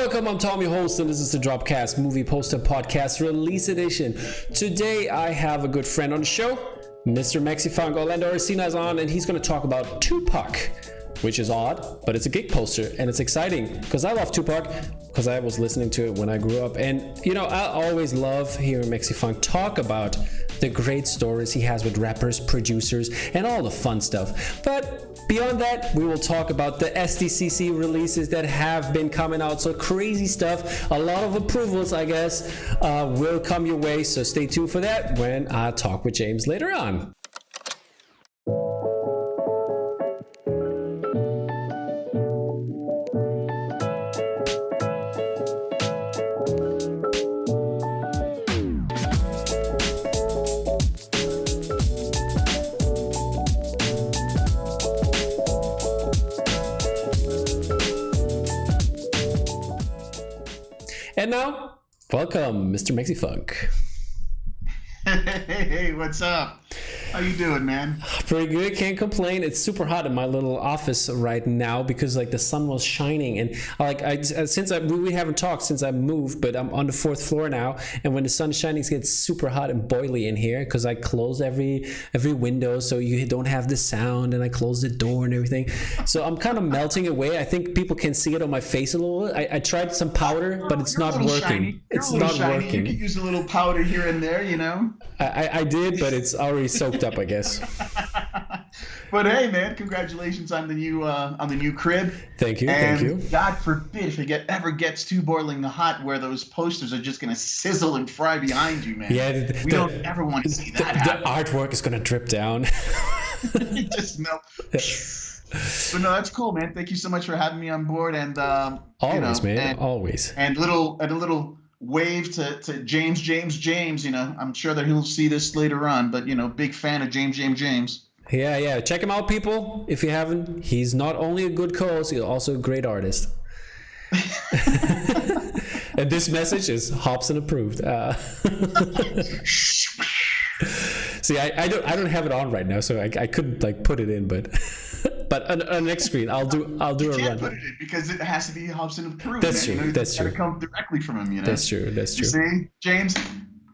Welcome, I'm Tommy Host, and this is the DROPCAST Movie Poster Podcast Release Edition. Today, I have a good friend on the show, Mr. Mexifunk. Orlando Arocena is on, and he's going to talk about Tupac, which is odd, but it's a geek poster, and it's exciting, because I love Tupac, because I was listening to it when I grew up, and, you know, I always love hearing Mexifunk talk about the great stories he has with rappers, producers, and all the fun stuff. But beyond that, we will talk about the SDCC releases that have been coming out. So crazy stuff, a lot of approvals, I guess, will come your way. So stay tuned for that when I talk with James later on. And now, welcome, Mr. Mexifunk. Hey, what's up? How you doing, man? Pretty good, can't complain. It's super hot in my little office right now because like the sun was shining, and we haven't talked since I moved, but I'm on the 4th floor now, and when the sun's shining, it gets super hot and boily in here because I close every window so you don't have the sound, and I close the door and everything. So I'm kind of melting away. I think people can see it on my face a little bit. I tried some powder, but it's not working. It's not working. You could use a little powder here and there, you know. I did, but it's already soaked up, I guess. But hey, man, congratulations on the new crib. Thank you. And thank you. God forbid if it ever gets too boiling hot, where those posters are just gonna sizzle and fry behind you, man. Yeah, we don't ever want to see that happen. The artwork is gonna drip down. It just melt. But no, that's cool, man. Thank you so much for having me on board, and always, man, and, always. And a little wave to James. You know, I'm sure that he'll see this later on, but you know, big fan of James. Yeah. Check him out, people. If you haven't, he's not only a good co-host, he's also a great artist. And this message is Hobson approved. See, I don't have it on right now, so I couldn't like put it in, but on the next screen I'll do a run. You can't put it in because it has to be Hobson approved. That's true. You know, that's true. It's gotta come directly from him. You know. That's true. You see, James,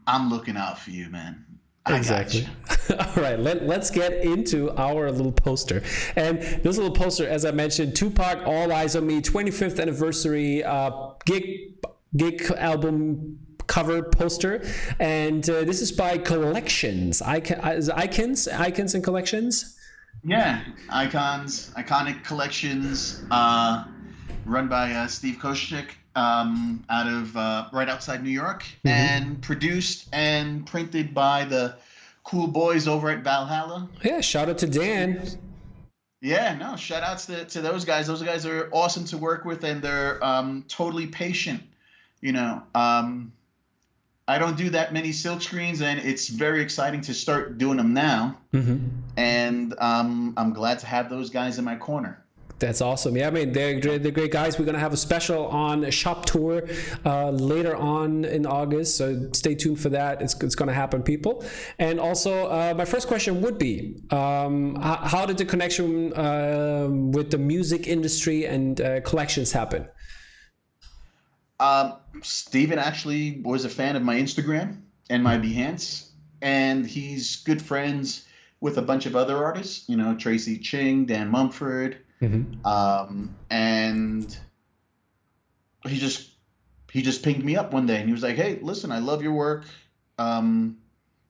I'm looking out for you, man. Exactly. All right, let's get into our little poster. And this little poster, as I mentioned, Tupac, All Eyez On Me, 25th anniversary gig album cover poster, and this is by Collections. Icons and Collections. Yeah, Iconic Collections, run by Steve Koschek. Out of right outside New York, and produced and printed by the cool boys over at Valhalla. Yeah, shout out to Dan. Yeah, no, shout outs to those guys. Those guys are awesome to work with, and they're totally patient. You know, I don't do that many silk screens, and it's very exciting to start doing them now. And I'm glad to have those guys in my corner. That's awesome. Yeah, I mean, they're great guys. We're going to have a special on Shop Tour later on in August, so stay tuned for that. It's going to happen, people. And also, my first question would be, how did the connection with the music industry and Collections happen? Steven actually was a fan of my Instagram and my Behance, and he's good friends with a bunch of other artists, you know, Tracy Ching, Dan Mumford. And he just pinged me up one day, and he was like, "Hey, listen, I love your work.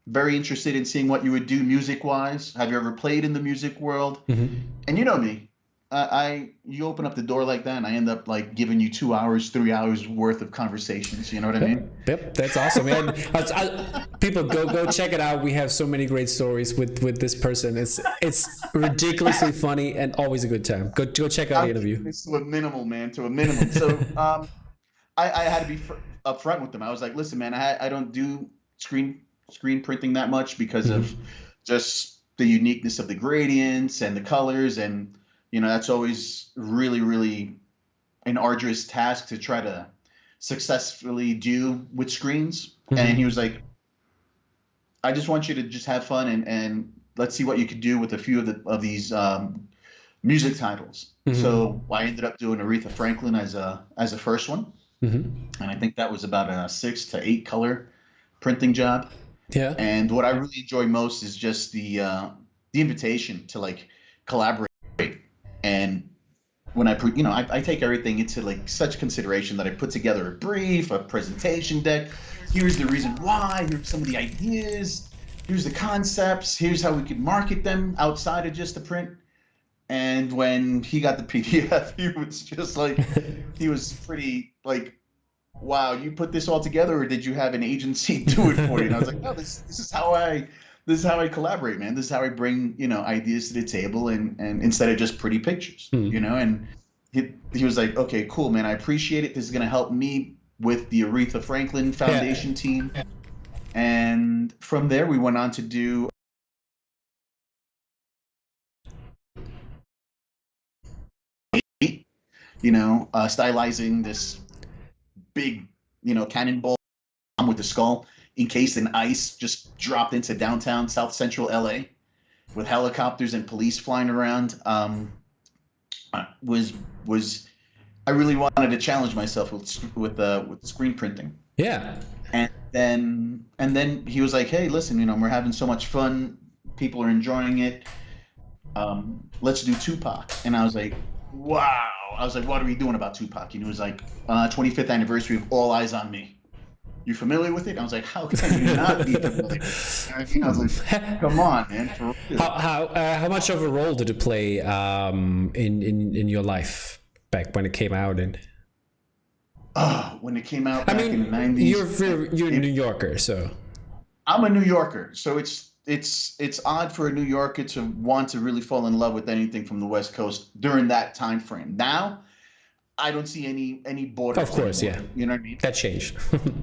Very interested in seeing what you would do music-wise. Have you ever played in the music world?" And you know me, you open up the door like that, and I end up like giving you 2 hours, 3 hours worth of conversations. You know what I mean? Yep, that's awesome, man. People go check it out. We have so many great stories with this person. It's ridiculously funny and always a good time. Go check out the interview. It's to a minimal, man, to a minimum. So I had to be upfront with them. I was like, listen, man, I don't do screen printing that much because of just the uniqueness of the gradients and the colors, and you know, that's always really, really an arduous task to try to successfully do with screens. And he was like, I just want you to just have fun and let's see what you could do with a few of these music titles. So I ended up doing Aretha Franklin as a first one. Mm-hmm. and I think that was about a 6 to 8 color printing job. Yeah. And what I really enjoy most is just the invitation to like collaborate. And when I take everything into like such consideration that I put together a brief, a presentation deck. Here's the reason why. Here's some of the ideas. Here's the concepts. Here's how we could market them outside of just the print. And when he got the PDF, he was just like, he was pretty like, wow, you put this all together, or did you have an agency do it for you? And I was like, no, this is how I collaborate, man. This is how I bring, ideas to the table, and instead of just pretty pictures, and he was like, okay, cool, man. I appreciate it. This is going to help me with the Aretha Franklin Foundation team. And from there, we went on to do stylizing this big, cannonball with the skull encased in ice just dropped into downtown South Central LA with helicopters and police flying around. Was I really wanted to challenge myself with screen printing. Yeah. And then he was like, hey, listen, we're having so much fun. People are enjoying it. Let's do Tupac. And I was like, wow. I was like, what are we doing about Tupac? And he was like, 25th anniversary of All Eyez On Me. You familiar with it? And I was like, how can you not be familiar with it? I was like, come on, man. For real. How much of a role did it play in your life back when it came out? And when it came out back in the 90s. You're a New Yorker, so. I'm a New Yorker, so it's odd for a New Yorker to want to really fall in love with anything from the West Coast during that time frame. Now, I don't see any borders. Of course, anymore, yeah. You know what I mean? That changed.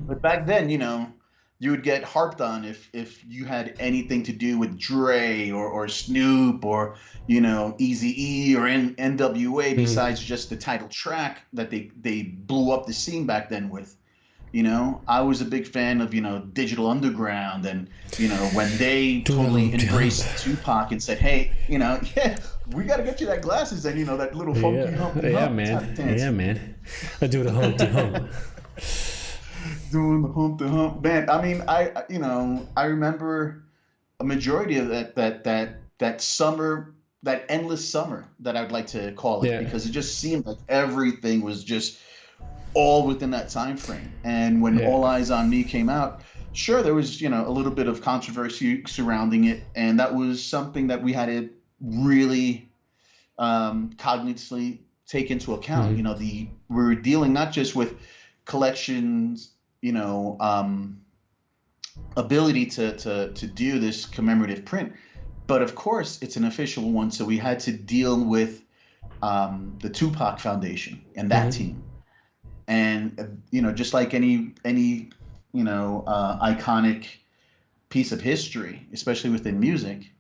But back then, you would get harped on if you had anything to do with Dre or Snoop or Eazy-E or NWA besides just the title track that they blew up the scene back then with. I was a big fan of Digital Underground, and when they totally embraced Tupac and said, hey, yeah, we got to get you that glasses and that little funky hump. Yeah, man. I do the hump to hump. Doing the hump to hump, man. I mean, I remember a majority of that summer, that endless summer that I'd like to call it, because it just seemed like everything was just all within that time frame. And when All Eyez On Me came out, sure, there was a little bit of controversy surrounding it, and that was something that we had to really cognitively take into account. We were dealing not just with collections, ability to do this commemorative print, but of course it's an official one, so we had to deal with the Tupac Foundation and that team. And just like any iconic piece of history, especially within music,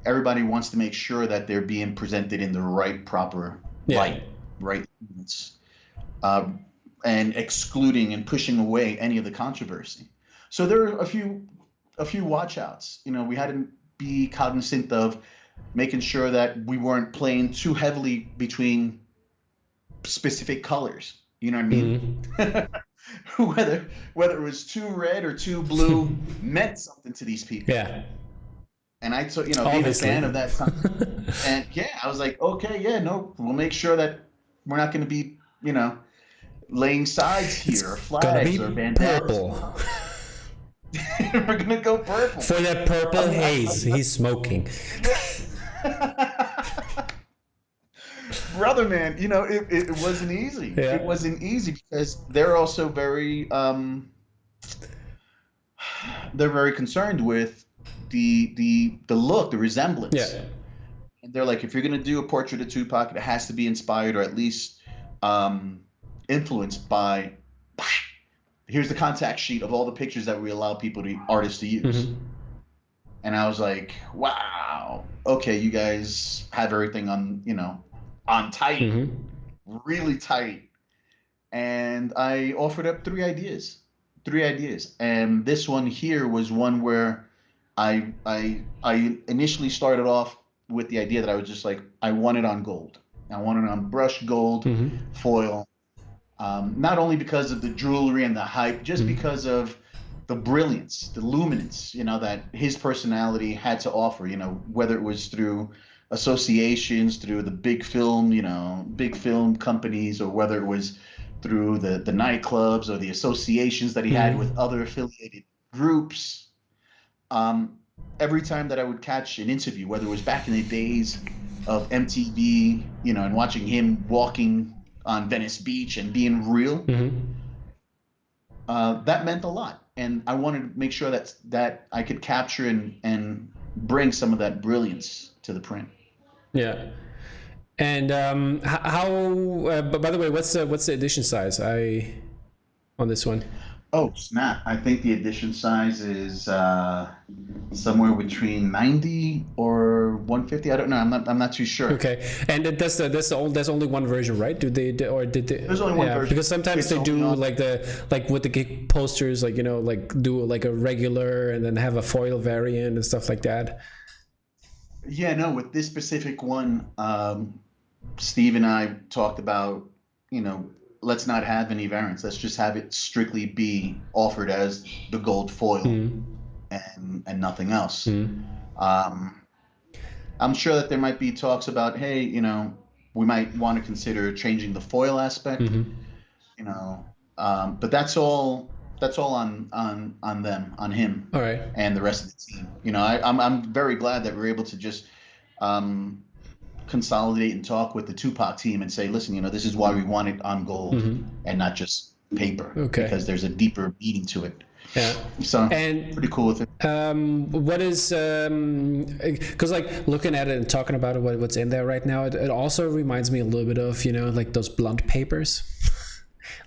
everybody wants to make sure that they're being presented in the right, proper light, right? And excluding and pushing away any of the controversy. So there are a few watch outs. We had to be cognizant of making sure that we weren't playing too heavily between specific colors. You know what I mean? Whether it was too red or too blue meant something to these people. Yeah. And I took, being a fan of that time. And I was like, okay, no, we'll make sure that we're not going to be, laying sides here, or flags, or bandanas. Purple. We're going to go purple. For that purple haze, he's smoking. Brother, man, it wasn't easy. Yeah. It wasn't easy because they're also very concerned with the look, the resemblance. Yeah. And they're like, if you're gonna do a portrait of Tupac, it has to be inspired or at least influenced by. Here's the contact sheet of all the pictures that we allow artists to use. Mm-hmm. And I was like, wow, okay, you guys have everything on tight, really tight. And I offered up three ideas. And this one here was one where I initially started off with the idea that I was just like, I want it on gold. I want it on brushed gold foil. Not only because of the jewelry and the hype, just because of the brilliance, the luminance, that his personality had to offer, whether it was through associations, through the big film companies, or whether it was through the nightclubs or the associations that he had with other affiliated groups. Every time that I would catch an interview, whether it was back in the days of MTV, and watching him walking on Venice Beach and being real, that meant a lot. And I wanted to make sure that I could capture and bring some of that brilliance to the print. Yeah. And but by the way, what's the edition size on this one? Oh snap! I think the edition size is somewhere between 90 or 150. I don't know. I'm not too sure. Okay, and there's only one version, right? Did they? There's only one version. Because sometimes they do like with the gig posters, like do like a regular and then have a foil variant and stuff like that. Yeah, no. With this specific one, Steve and I talked about, let's not have any variants. Let's just have it strictly be offered as the gold foil and nothing else. I'm sure that there might be talks about, hey, we might want to consider changing the foil aspect, but that's all on them, on him, all right, and the rest of the team. I'm very glad that we're able to just consolidate and talk with the Tupac team and say, listen, this is why we want it on gold and not just paper, because there's a deeper meaning to it. Yeah. So and pretty cool with it. What is because like looking at it and talking about it, what's in there right now, it also reminds me a little bit of like those blunt papers.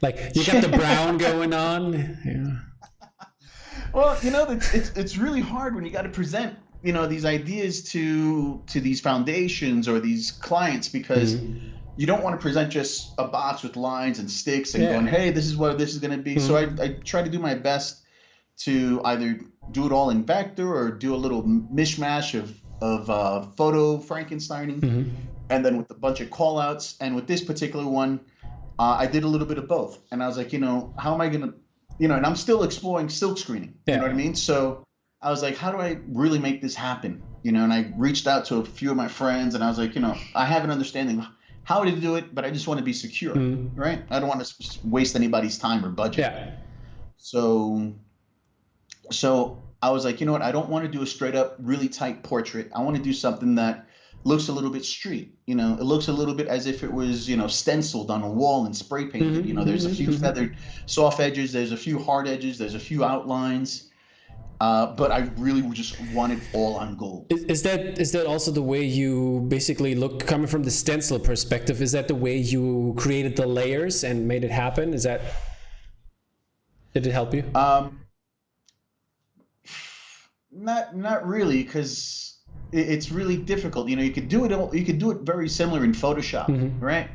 Like you got the brown going on. Yeah. Well, it's really hard when you got to present these ideas to these foundations or these clients, because you don't want to present just a box with lines and sticks and going, hey, this is what this is going to be. So I try to do my best to either do it all in vector or do a little mishmash of photo Frankensteining, and then with a bunch of call outs. And with this particular one, I did a little bit of both. And I was like, how am I going to, and I'm still exploring silk screening, you know what I mean? So I was like, how do I really make this happen? And I reached out to a few of my friends, and I was like, I have an understanding how to do it, but I just want to be secure, right? I don't want to waste anybody's time or budget. Yeah. So I was like, what? I don't want to do a straight up really tight portrait. I want to do something that looks a little bit street. It looks a little bit as if it was, stenciled on a wall and spray painted. There's a few feathered soft edges. There's a few hard edges. There's a few outlines. But I really just wanted all on gold. Is that also the way you basically look, coming from the stencil perspective? Is that the way you created the layers and made it happen? Did it help you? Not really, because it's really difficult. You could do it very similar in Photoshop, right?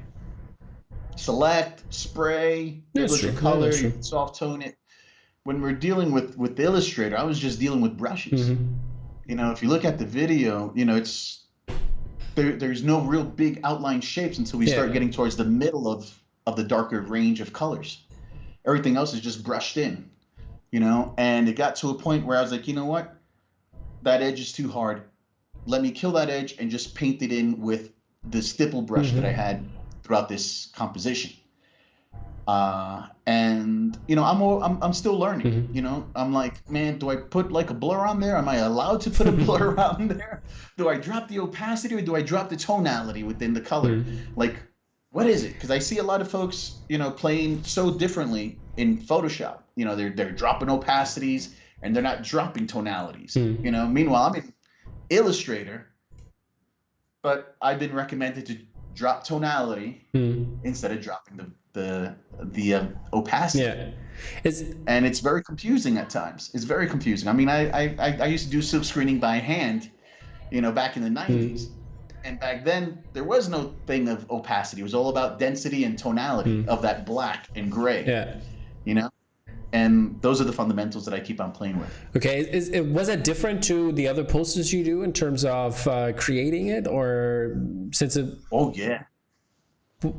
Select, spray, look at color, you can soft tone it. When we're dealing with the Illustrator, I was just dealing with brushes. If you look at the video, it's there's no real big outline shapes until we start getting towards the middle of the darker range of colors. Everything else is just brushed in, and it got to a point where I was like, what? That edge is too hard. Let me kill that edge and just paint it in with the stipple brush that I had throughout this composition. And I'm still learning. I'm like, man, do I put like a blur on there? Am I allowed to put a blur on there? Do I drop the opacity or do I drop the tonality within the color? Like, what is it? Because I see a lot of folks, playing so differently in Photoshop. They're dropping opacities and they're not dropping tonalities. Meanwhile, I'm in Illustrator, but I've been recommended to drop tonality instead of dropping the opacity. And it's very confusing at times. It's very confusing. I mean, I used to do silk screening by hand, back in the 90s. And back then there was no thing of opacity. It was all about density and tonality of that black and gray. And those are the fundamentals that I keep on playing with. Okay, was it different to the other posters you do in terms of creating it, or since it? Oh yeah.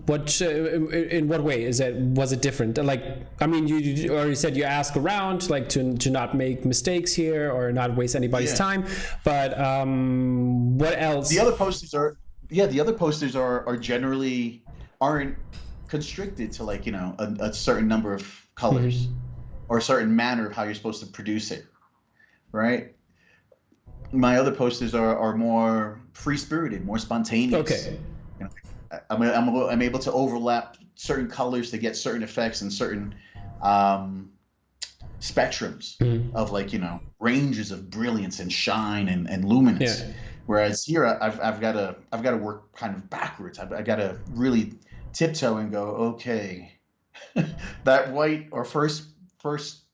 What in what way was it different? Like, I mean, you already said you ask around, like to not make mistakes here or not waste anybody's time. But what else? The other posters are generally aren't constricted to like a certain number of colors or a certain manner of how you're supposed to produce it, right? My other posters are more free-spirited, more spontaneous. Okay. I'm able to overlap certain colors to get certain effects and certain spectrums of like ranges of brilliance and shine and luminance. Yeah. Whereas here I've got to work kind of backwards. I've got to really tiptoe and go, okay, that white or first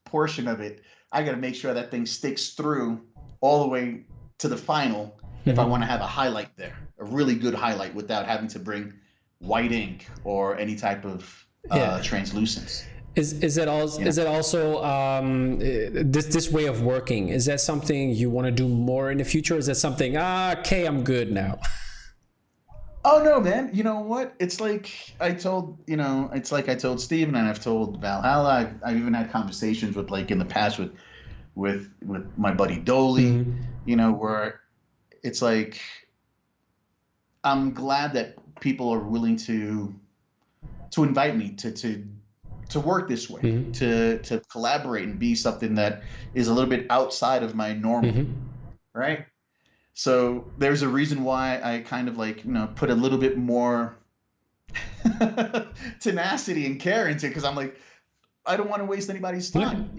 portion of it, I got to make sure that thing sticks through all the way to the final if I want to have a highlight there, a really good highlight without having to bring white ink or any type of translucence. Is that also this way of working? Is that something you want to do more in the future? Or is that something okay, I'm good now? Oh no, man! You know what? It's like I told Steven and I've told Valhalla. I've even had conversations with like in the past with my buddy Dolly. Where it's like I'm glad that people are willing to invite me to work this way, to collaborate and be something that is a little bit outside of my normal, right? So there's a reason why I kind of like, put a little bit more tenacity and care into it, because I'm like, I don't want to waste anybody's time,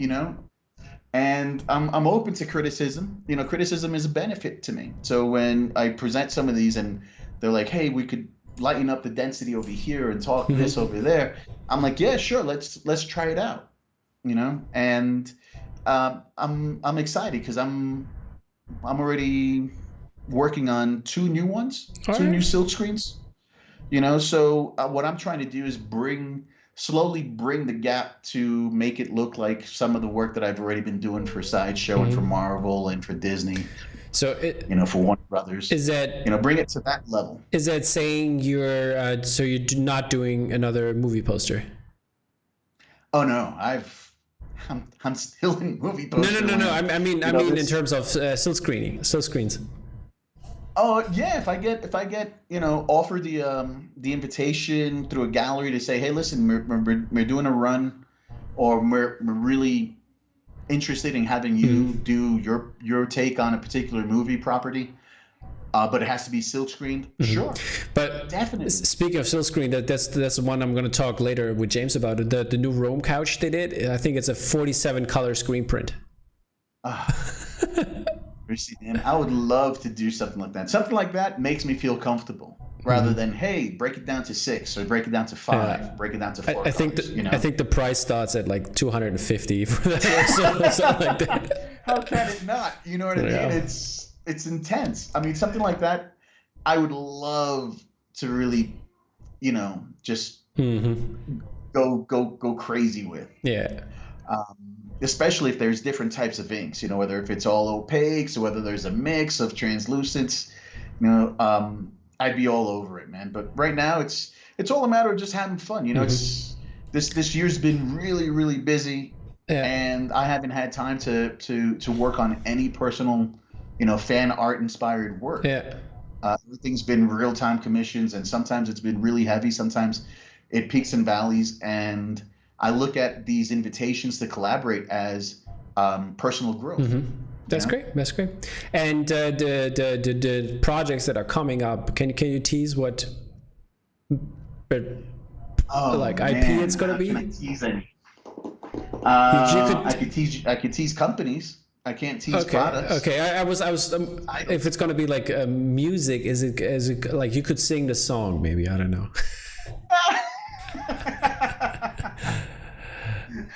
and I'm open to criticism. Criticism is a benefit to me. So when I present some of these and they're like, hey, we could lighten up the density over here and talk this over there, I'm like, yeah, sure, let's try it out, and I'm excited because I'm already working on two new ones, new silk screens, so what I'm trying to do is slowly bring the gap to make it look like some of the work that I've already been doing for Sideshow and for Marvel and for Disney. So for Warner Brothers, is that bring it to that level? Is that saying you're not doing another movie poster? Oh no, I'm still in movie poster. No. I mean in terms of silk screens. Oh yeah, if I get offered the invitation through a gallery to say, hey, listen, we're doing a run, or we're really interested in having you do your take on a particular movie property, but it has to be silk screened. Sure, but definitely. Speaking of silk screen, that's the one I'm going to talk later with James about. The new Rome couch they did. I think it's a 47 color screen print. Man, I would love to do something like that. Something like that makes me feel comfortable, rather than hey, break it down to 6 or break it down to 5, break it down to 4. I think the price starts at like 250 for that or something like that. How can it not? You know what I mean? It's intense. I mean, something like that, I would love to really, just go crazy with. Yeah. Especially if there's different types of inks, whether if it's all opaques or whether there's a mix of translucents, I'd be all over it, man. But right now it's all a matter of just having fun. It's this year's been really, really busy, and I haven't had time to work on any personal, fan art inspired work. Yeah. Everything's been real-time commissions, and sometimes it's been really heavy. Sometimes it peaks and valleys, and I look at these invitations to collaborate as personal growth. That's great. And the projects that are coming up, can you tease what IP it's going to be? Can I tease any? I could tease companies. I can't tease products. Okay. I was if it's going to be like music, is it like you could sing the song? Maybe, I don't know.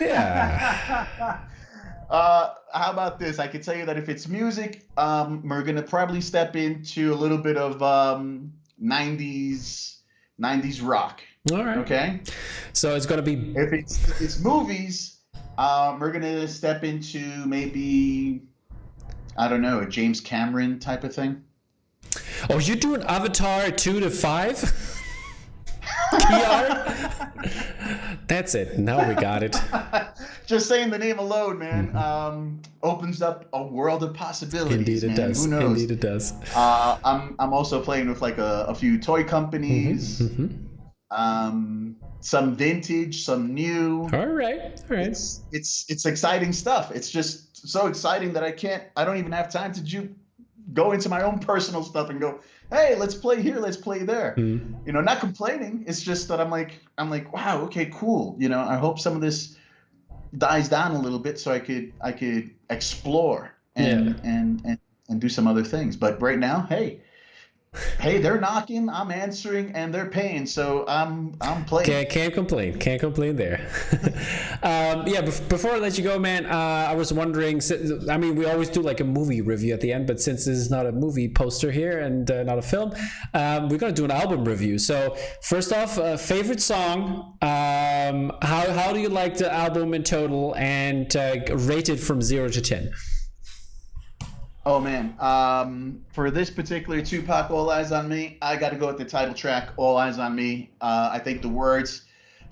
Yeah. How about this? I can tell you that if it's music, we're gonna probably step into a little bit of 90s rock. All right. Okay. So it's gonna be. If it's movies, we're gonna step into maybe, I don't know, a James Cameron type of thing. Oh, you're doing Avatar 2 to 5? Kiar? That's it. Now we got it. Just saying the name alone, man, opens up a world of possibilities. Indeed it man. does. Who knows? Indeed it does. I'm also playing with like a few toy companies. Some vintage, some new. All right. It's exciting stuff. It's just so exciting that I don't even have time to go into my own personal stuff and go, hey, let's play here, let's play there. You know, not complaining. It's just that I'm like, wow, okay, cool. You know, I hope some of this dies down a little bit so I could explore and do some other things. But right now, hey, they're knocking, I'm answering, and they're paying, so I'm playing. Can't complain there. Before I let you go, man, I was wondering, I mean, we always do like a movie review at the end, but since this is not a movie poster here and not a film, we're going to do an album review. So first off, favorite song, how do you like the album in total, and rate it from 0 to 10? Oh man, for this particular Tupac, All Eyez On Me, I got to go with the title track, All Eyez On Me. I think the words,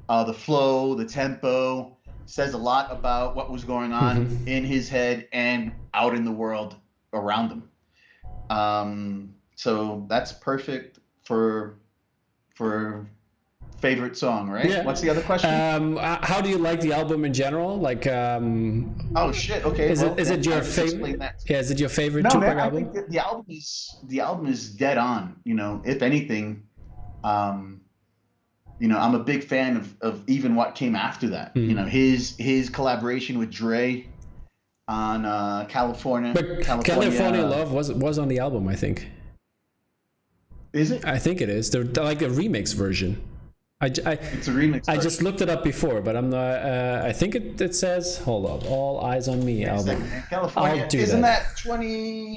the flow, the tempo says a lot about what was going on in his head and out in the world around him. So that's perfect for favorite song, right? Yeah. What's the other question? How do you like the album in general? Like, oh shit. Okay. Is it your favorite? Yeah, is it your favorite No, Tupac man, album? I think the album is dead on. You know, if anything, you know, I'm a big fan of even what came after that. You know, his collaboration with Dre on California. But California Love was on the album, I think. Is it? I think it is. They're like a remix version. It's a remix. I just looked it up before, but I'm not. I think it says. Hold up, All Eyez on Me album. California. I'll do isn't that.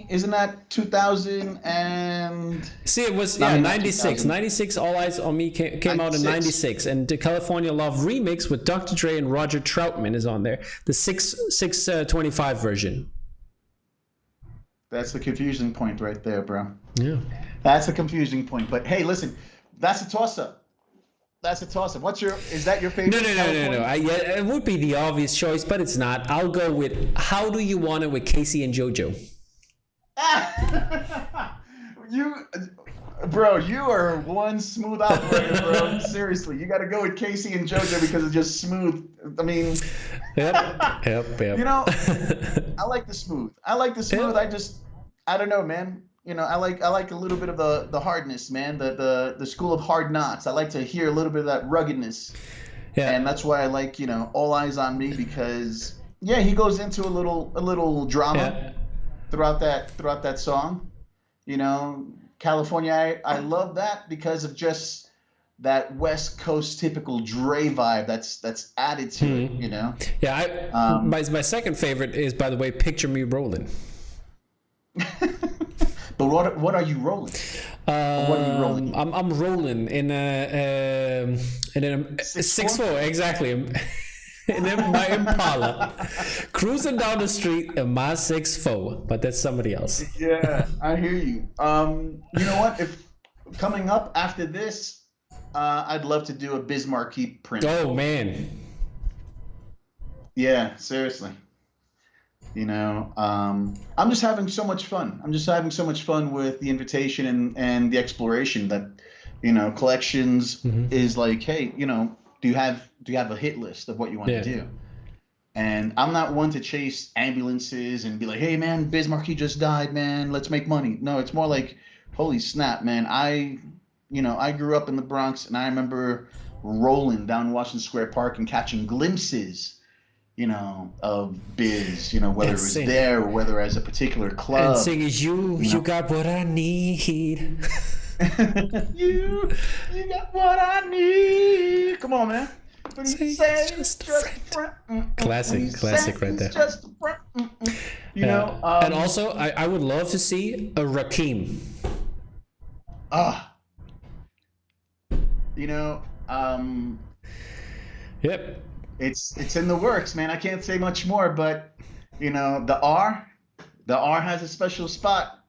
Isn't that 2000 and? See, it was 96. 96. All Eyez on Me came out in 96, and the California Love remix with Dr. Dre and Roger Troutman is on there. The 625 version. That's the confusing point right there, bro. Yeah. That's a confusing point. But hey, listen, that's a toss-up. Is that your favorite? No. It would be the obvious choice, but it's not. I'll go with How Do You Want It with Casey and JoJo. You are one smooth operator, bro. Seriously, you got to go with Casey and JoJo because it's just smooth. I mean, Yep. You know, I like the smooth. Yep. I don't know, man. You know, I like a little bit of the hardness, man. The school of hard knocks. I like to hear a little bit of that ruggedness. Yeah. And that's why I like, you know, All Eyez on Me, because he goes into a little drama throughout that song. You know, California, I love that because of just that West Coast typical Dre vibe that's added to it, you know. Yeah, my second favorite is, by the way, Picture Me Rolling. But what are you rolling? What are you rolling? I'm rolling in a 6'4", exactly. In my Impala, cruising down the street in my 6'4", but that's somebody else. Yeah, I hear you. You know what? If coming up after this, I'd love to do a Bismarcky print. Oh man. Yeah, seriously. You know, I'm just having so much fun. With the invitation and the exploration that, you know, collections is like, hey, you know, do you have a hit list of what you want to do? And I'm not one to chase ambulances and be like, hey man, Bismarcky just died, man, let's make money. No, it's more like, holy snap, man. I grew up in the Bronx, and I remember rolling down Washington Square Park and catching glimpses, you know, of Biz, you know, whether it was there or whether as a particular club. And singing, you got what I need. you got what I need. Come on, man. But he says just a friend. Classic right there. Just a friend. You know. And also, I would love to see a Rakim. You know. Yep. It's in the works, man. I can't say much more, but you know, the R has a special spot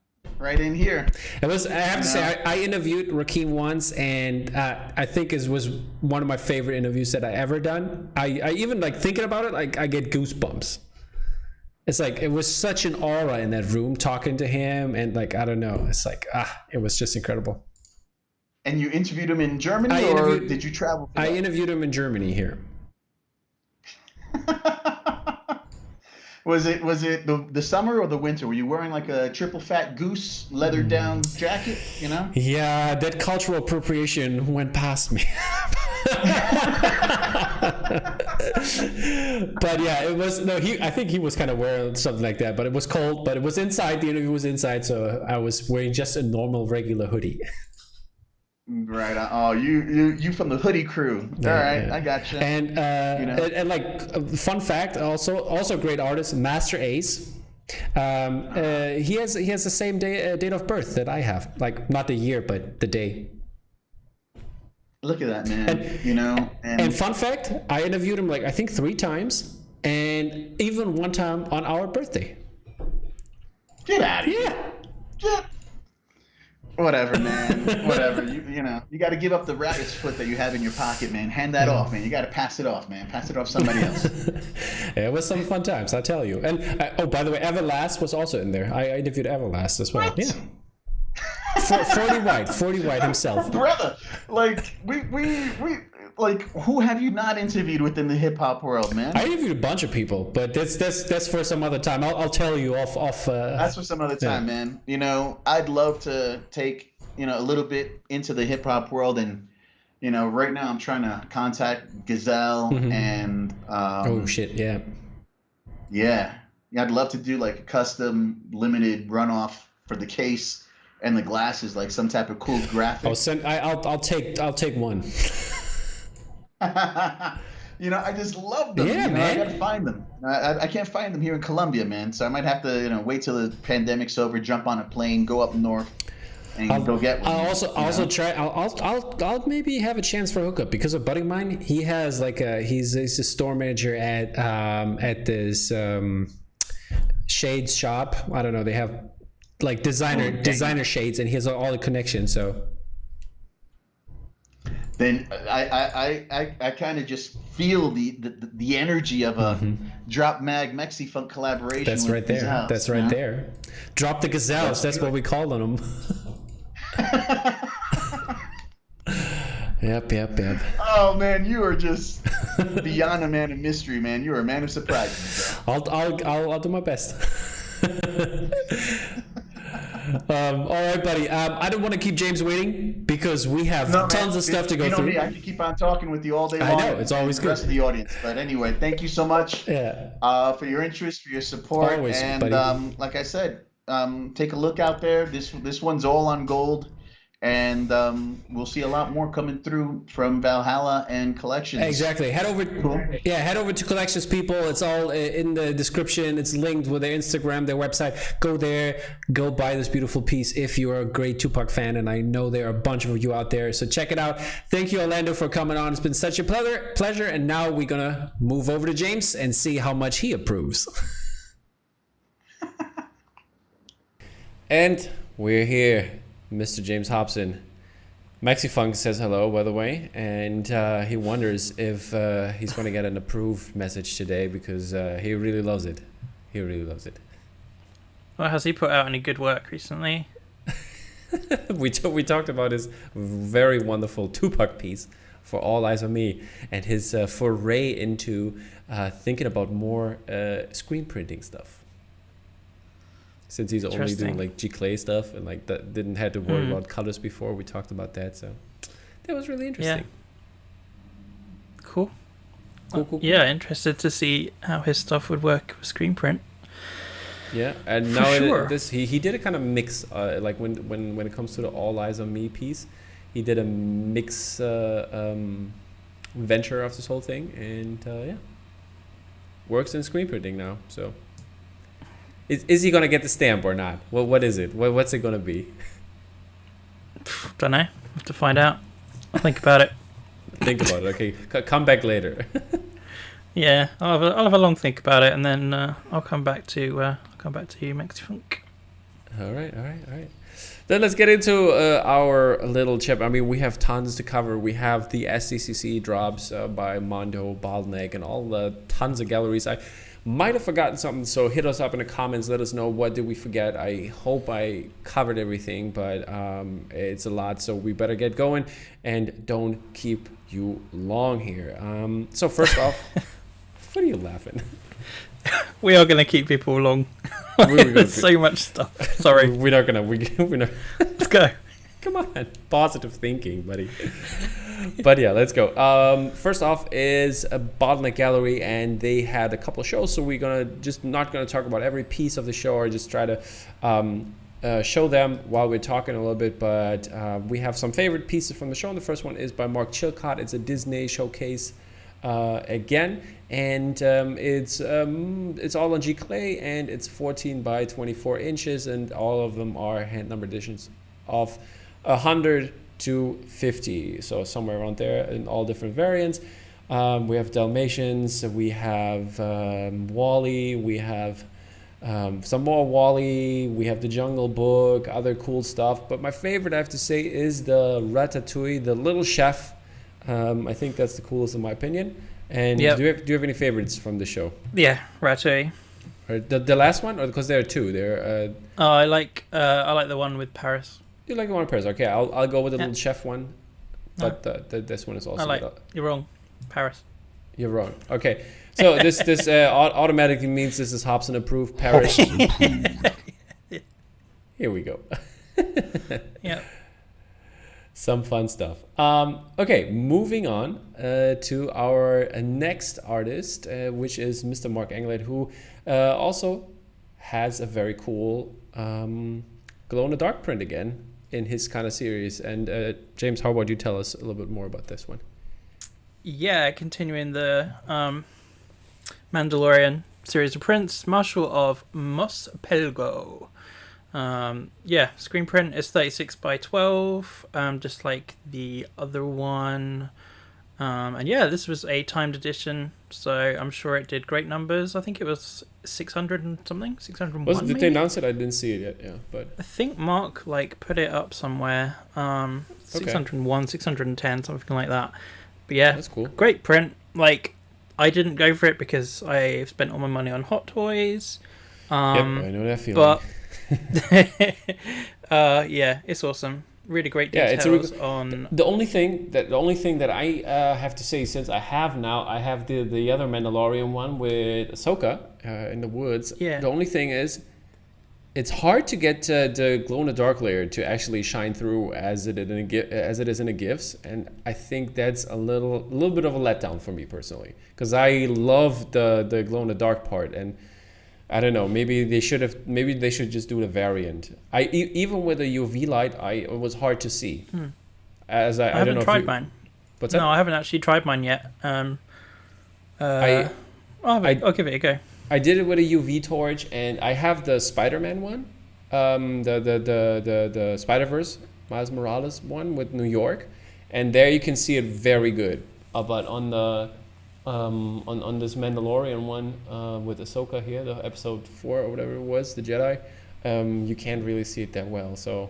right in here. It was. I have to say, I interviewed Rakeem once, and I think it was one of my favorite interviews that I ever done. I even like thinking about it, like I get goosebumps. It's like it was such an aura in that room talking to him, and like I don't know, it's like it was just incredible. And you interviewed him in Germany, or did you travel? I interviewed him in Germany here. Was it the summer or the winter? Were you wearing like a triple fat goose leather down jacket? You know? Yeah, that cultural appropriation went past me. But yeah, it was I think he was kind of wearing something like that, but it was cold. But it was inside. The interview was inside, so I was wearing just a normal regular hoodie. Right. Oh, you from the hoodie crew. All right, yeah. I got you. And and like fun fact, also great artist, Master Ace. He has the same date of birth that I have. Like not the year, but the day. Look at that, man. And fun fact, I interviewed him like I think 3 times, and even one time on our birthday. Get out of here. Yeah. Whatever, man. Whatever. You got to give up the rabbit's foot that you have in your pocket, man. Hand that off, man. You got to pass it off, man. Pass it off somebody else. It was some fun times, I tell you. And by the way, Everlast was also in there. I interviewed Everlast as well. What? Yeah. 40 White himself. Brother, like we like who have you not interviewed within the hip hop world, man? I interviewed a bunch of people, but that's for some other time. I'll tell you off. That's for some other time, man. I'd love to take a little bit into the hip hop world, and right now I'm trying to contact Gazelle and. Oh shit! Yeah. Yeah, I'd love to do like a custom limited runoff for the case and the glasses, like some type of cool graphic. I'll take one. I just love them. Yeah, man. I gotta find them. I can't find them here in Colombia, man. So I might have to, wait till the pandemic's over, jump on a plane, go up north, and go get one. I'll maybe have a chance for a hookup because a buddy of mine, he has like he's a store manager at this shades shop. I don't know. They have like designer shades, and he has all the connections. So. Then I kind of just feel the energy of a Drop Mag Mexi Funk collaboration. That's right there. Gazelles, that's right there. Drop the Gazelles. That's what we call them. Yep. Oh man, you are just beyond a man of mystery, man. You are a man of surprises. I'll do my best. All right, buddy. I don't want to keep James waiing because we have tons of stuff to go through. I can keep on talking with you all day long. I know, it's always good. The rest of the audience. But anyway, thank you so much for your interest, for your support. Always, and buddy. Like I said, take a look out there. This one's all on gold. And we'll see a lot more coming through from Valhalla and Collections. Exactly. Head over to Collections, people. It's all in the description. It's linked with their Instagram, their website. Go there. Go buy this beautiful piece if you're a great Tupac fan, and I know there are a bunch of you out there. So check it out. Thank you, Orlando, for coming on. It's been such a pleasure. And now we're gonna move over to James and see how much he approves. And we're here. Mr. James Hobson. Mexifunk says hello, by the way, and he wonders if he's going to get an approved message today because he really loves it. Well, has he put out any good work recently? we talked about his very wonderful Tupac piece for All Eyez On Me and his foray into thinking about more screen printing stuff. Since he's only doing like G-Clay stuff and like that didn't have to worry about colors before, we talked about that. So that was really interesting. Yeah. Cool. Yeah, interested to see how his stuff would work with screen print. Yeah, and now he did a kind of mix. Like when it comes to the All Eyez On Me piece, he did a mix venture of this whole thing, and works in screen printing now. So. Is he gonna get the stamp or not? What is it? What's it gonna be? Don't know. Have to find out. I'll think about it. Think about it. Okay, come back later. Yeah, I'll have a long think about it, and then I'll come back to you, Mexifunk. All right. Then let's get into our little chapter. I mean, we have tons to cover. We have the SDCC drops by Mondo, Bottleneck, and all the tons of galleries. I might have forgotten something, so hit us up in the comments. Let us know what did we forget. I hope I covered everything, but it's a lot, so we better get going and don't keep you long here. So first off, what are you laughing? We are going to keep people long. There's so much stuff. Sorry. We're not gonna. Let's go. Come on, positive thinking, buddy. But yeah, let's go. First off is a Bottleneck Gallery, and they had a couple of shows, so we're not gonna talk about every piece of the show, or just try to show them while we're talking a little bit. But we have some favorite pieces from the show. And the first one is by Mark Chilcott. It's a Disney showcase again, and it's all on G Clay, and it's 14 by 24 inches, and all of them are hand number editions of 100 to 50, so somewhere around there in all different variants. We have Dalmatians, we have Wally, we have some more Wally, we have the Jungle Book, other cool stuff. But my favorite, I have to say, is the Ratatouille, the little chef. I think that's the coolest in my opinion. And do you have any favorites from the show? Yeah, Ratatouille. Or the last one, or because there are two. There. I like the one with Paris. You like the one with Paris? Okay, I'll go with the little chef one. But this one is also. You're wrong, Paris. You're wrong. Okay, so this automatically means this is Hobson approved. Paris. Here we go. Yeah. Some fun stuff. Okay, moving on to our next artist, which is Mr. Mark Englert, who also has a very cool glow-in-the-dark print again in his kind of series. And James, how about you tell us a little bit more about this one? Yeah, continuing the Mandalorian series of prints, Marshal of Mos Pelgo. Screen print is 36 by 12, just like the other one. And yeah, this was a timed edition, so I'm sure it did great numbers. I think it was 600 and something, 601. Did they announce it? I didn't see it yet. Yeah, but I think Mark put it up somewhere. 601, 610, something like that. But yeah, that's cool. Great print. I didn't go for it because I spent all my money on Hot Toys. Yep, I know that feeling. But yeah, it's awesome. Really great details on. The only thing that I have to say, since I have the other Mandalorian one with Ahsoka in the woods. Yeah. The only thing is, it's hard to get the glow in the dark layer to actually shine through as it is in the gifts, and I think that's a little bit of a letdown for me personally, because I love the glow in the dark part. And I don't know. Maybe they should just do the variant. Even with a UV light, it was hard to see. I haven't tried mine. What's that? No, I haven't actually tried mine yet. I'll give it a go. I did it with a UV torch, and I have the Spider-Man one, the Spider-Verse Miles Morales one with New York, and there you can see it very good. But on the on this Mandalorian one with Ahsoka here, the episode 4 or whatever it was, the Jedi, you can't really see it that well. So,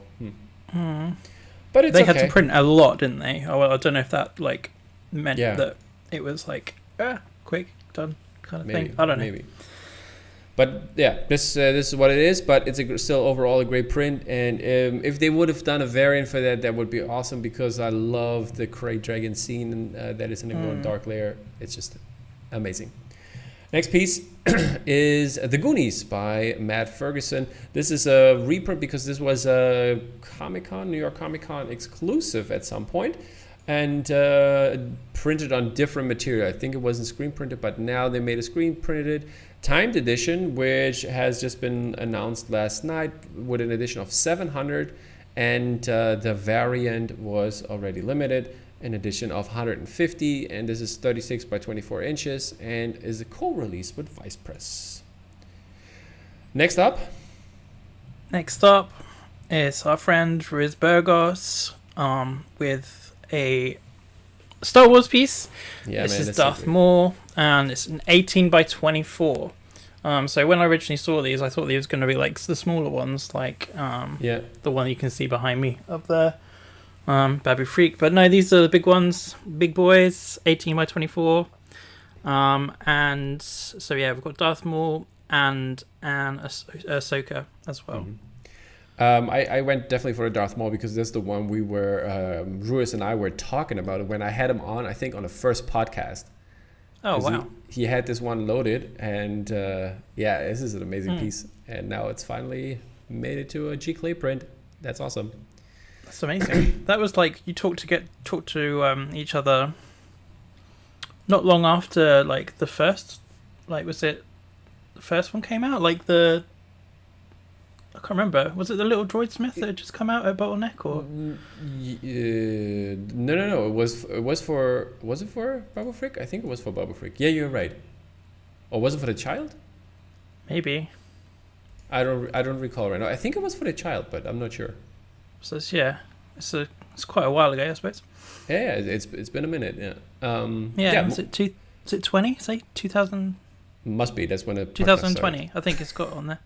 but it's they had to print a lot, didn't they? Oh, well, I don't know if that meant that it was quick done kind of thing. I don't know. Maybe. But yeah, this is what it is. But it's still overall a great print. And if they would have done a variant for that would be awesome, because I love the Krayt Dragon scene that is in the glow and dark layer. It's just amazing. Next piece is The Goonies by Matt Ferguson. This is a reprint because this was a New York Comic Con exclusive at some point, and printed on different material. I think it wasn't screen printed, but now they made a screen printed timed edition, which has just been announced last night with an edition of 700, and the variant was already limited, an edition of 150, and this is 36 by 24 inches and is a co-release with Vice Press. Next up is our friend Riz Burgos with a Star Wars piece. This is Darth Maul, and it's an 18 by 24. So when I originally saw these, I thought these were going to be like the smaller ones, like the one you can see behind me up there, Babu Freak. But no, these are the big ones, big boys, 18 by 24. And so yeah, we've got Darth Maul and Ahsoka as well. I went definitely for the Darth Maul because that's the one we were, Ruiz and I were talking about when I had him on, I think on the first podcast. Oh, wow. He had this one loaded, and this is an amazing piece. And now it's finally made it to a G-Clay print. That's awesome. That's amazing. That was like you talk to each other not long after like the first, like was it the first one came out? Like I can't remember. Was it the little droid smith that had just come out at Bottleneck or? No. Was it for Babu Frick? I think it was for Babu Frick. Yeah, you're right. Or was it for the child? Maybe. I don't recall right now. I think it was for the child, but I'm not sure. So it's quite a while ago, I suppose. Yeah, it's been a minute. Yeah. Was it 20? Say 2000. Must be. That's when it. 2020. I think it's got on there.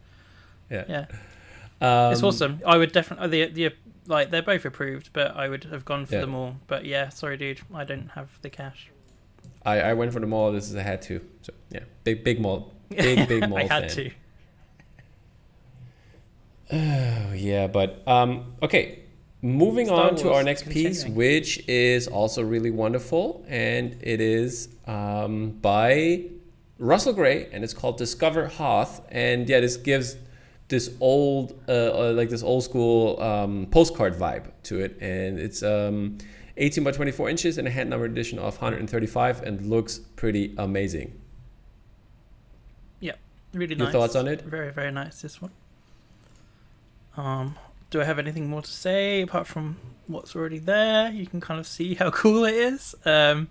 Yeah. It's awesome. I would definitely like they're both approved, but I would have gone for them all. But yeah, sorry, dude, I don't have the cash. I went for the Maul. This is I had to. So yeah, big Maul, big Maul. I had fan. to. Oh yeah, but okay. Moving on to our next piece, which is also really wonderful, and it is by Russell Gray, and it's called Discover Hoth, and yeah, this gives this old school postcard vibe to it, and it's 18 by 24 inches and a hand numbered edition of 135 and looks pretty amazing. Yeah, really Your nice. thoughts on it? Very, very nice, this one. Do I have anything more to say apart from what's already there? You can kind of see how cool it is. I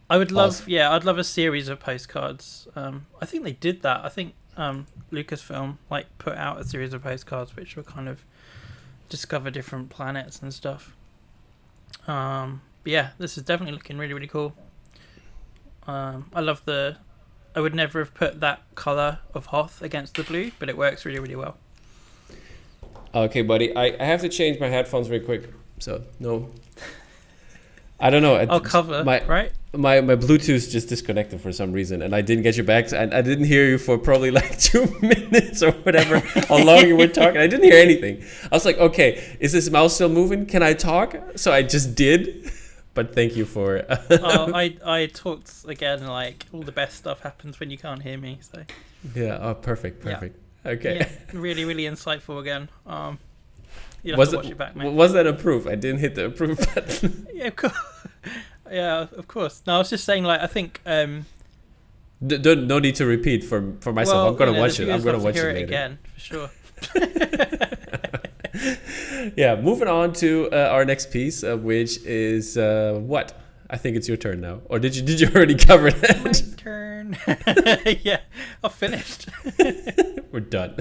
would love, Awesome. I'd love a series of postcards. I think they did that. I think Lucasfilm put out a series of postcards which were kind of discover different planets and stuff. But yeah, this is definitely looking really, really cool. I love I would never have put that color of Hoth against the blue, but it works really, really well. Okay, buddy, I have to change my headphones real quick. So no, I don't know. I'll cover right. My Bluetooth just disconnected for some reason, and I didn't get you back. And I didn't hear you for probably like 2 minutes or whatever. How long you were talking? I didn't hear anything. I was like, okay, is this mouse still moving? Can I talk? So I just did. But thank you for. I talked again. Like all the best stuff happens when you can't hear me. So. Yeah. Oh, perfect. Yeah. Okay. Yeah, really, really insightful again. You'll have to watch it back, mate. Was that approve? I didn't hit the approve button. Yeah, of course. Yeah, of course. No, I was just saying, I think. No need to repeat for myself. Well, I'm gonna watch it. I'm gonna watch it later. Again, for sure. Yeah, moving on to our next piece, which is what? I think it's your turn now. Or did you already cover that? My turn. Yeah, I've finished. We're done.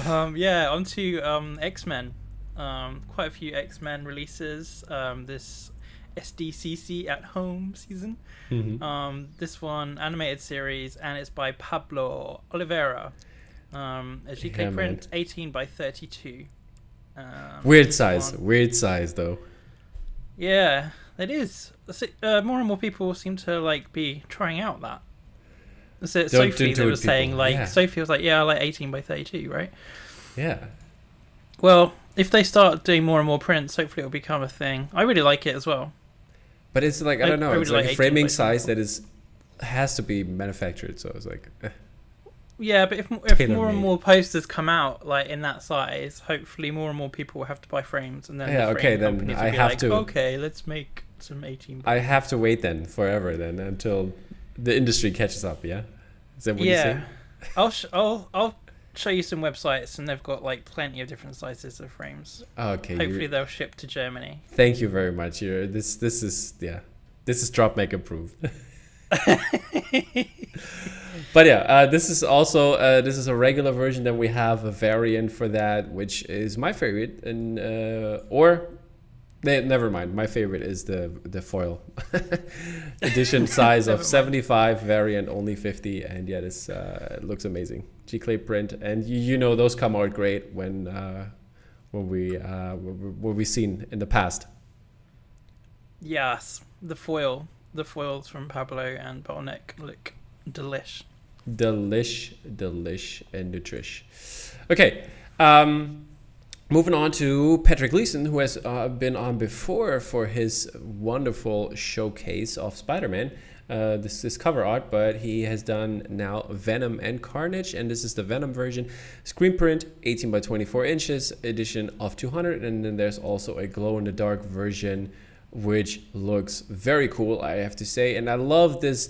On to X-Men. Quite a few X-Men releases this SDCC at home season. Mm-hmm. This one animated series, and it's by Pablo Oliveira. A GK print, 18 by 32. Weird size though. Yeah, it is. More and more people seem to be trying out that. So Sophie, they were saying Sophie was like, yeah, I like 18 by 32, right? Yeah. Well, if they start doing more and more prints, hopefully it'll become a thing. I really like it as well. But it's I don't know. Really it's like a 18 framing size that has to be manufactured. So it's like. Yeah, but if more and more posters come out in that size, hopefully more and more people will have to buy frames, and then then I have to. Okay, let's make some 18. I have to wait then forever until the industry catches up. Yeah, is that what you're saying? I'll show you some websites, and they've got plenty of different sizes of frames. Okay. Hopefully they'll ship to Germany. Thank you very much. This is DropMake approved. But yeah, this is also this is a regular version. Then we have a variant for that, which is my favorite, and or Never mind. My favorite is the foil edition size of 75, variant only 50, and yeah, this looks amazing. G-clay print, and you know those come out great when we seen in the past. Yes, the foils from Pablo and Bottleneck look delish, and nutrish. Okay. Moving on to Patrick Gleason, who has been on before for his wonderful showcase of Spider-Man. This is cover art, but he has done now Venom and Carnage, and this is the Venom version. Screen print, 18 by 24 inches, edition of 200, and then there's also a glow-in-the-dark version, which looks very cool, I have to say. And I love this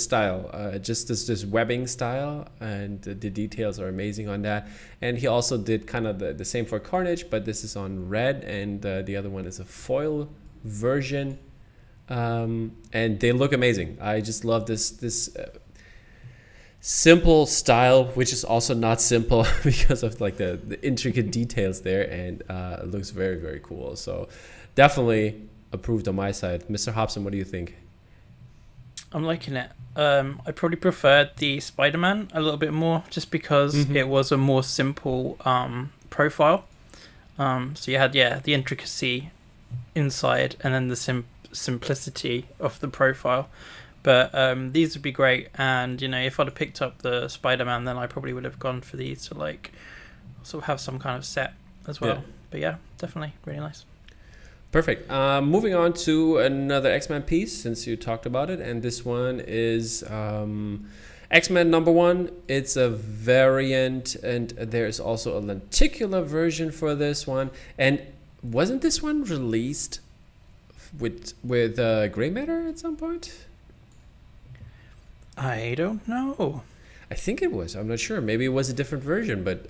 style, just this webbing style, and the details are amazing on that. And he also did kind of the same for Carnage, but this is on red, and the other one is a foil version, and they look amazing. I just love this simple style, which is also not simple because of like the intricate details there, and it looks very, very cool. So definitely approved on my side. Mr. Hobson, what do you think? I'm liking it. I probably preferred the Spider-Man a little bit more, just because it was a more simple profile. So you had the intricacy inside, and then the simplicity of the profile. But these would be great, and if I'd have picked up the Spider-Man, then I probably would have gone for these to like sort of have some kind of set as well. Yeah. But yeah, definitely really nice. Perfect. Moving on to another X-Men piece, since you talked about it, and this one is X-Men #1. It's a variant, and there's also a lenticular version for this one. And wasn't this one released with gray matter at some point? I don't know. I think it was. I'm not sure. Maybe it was a different version, but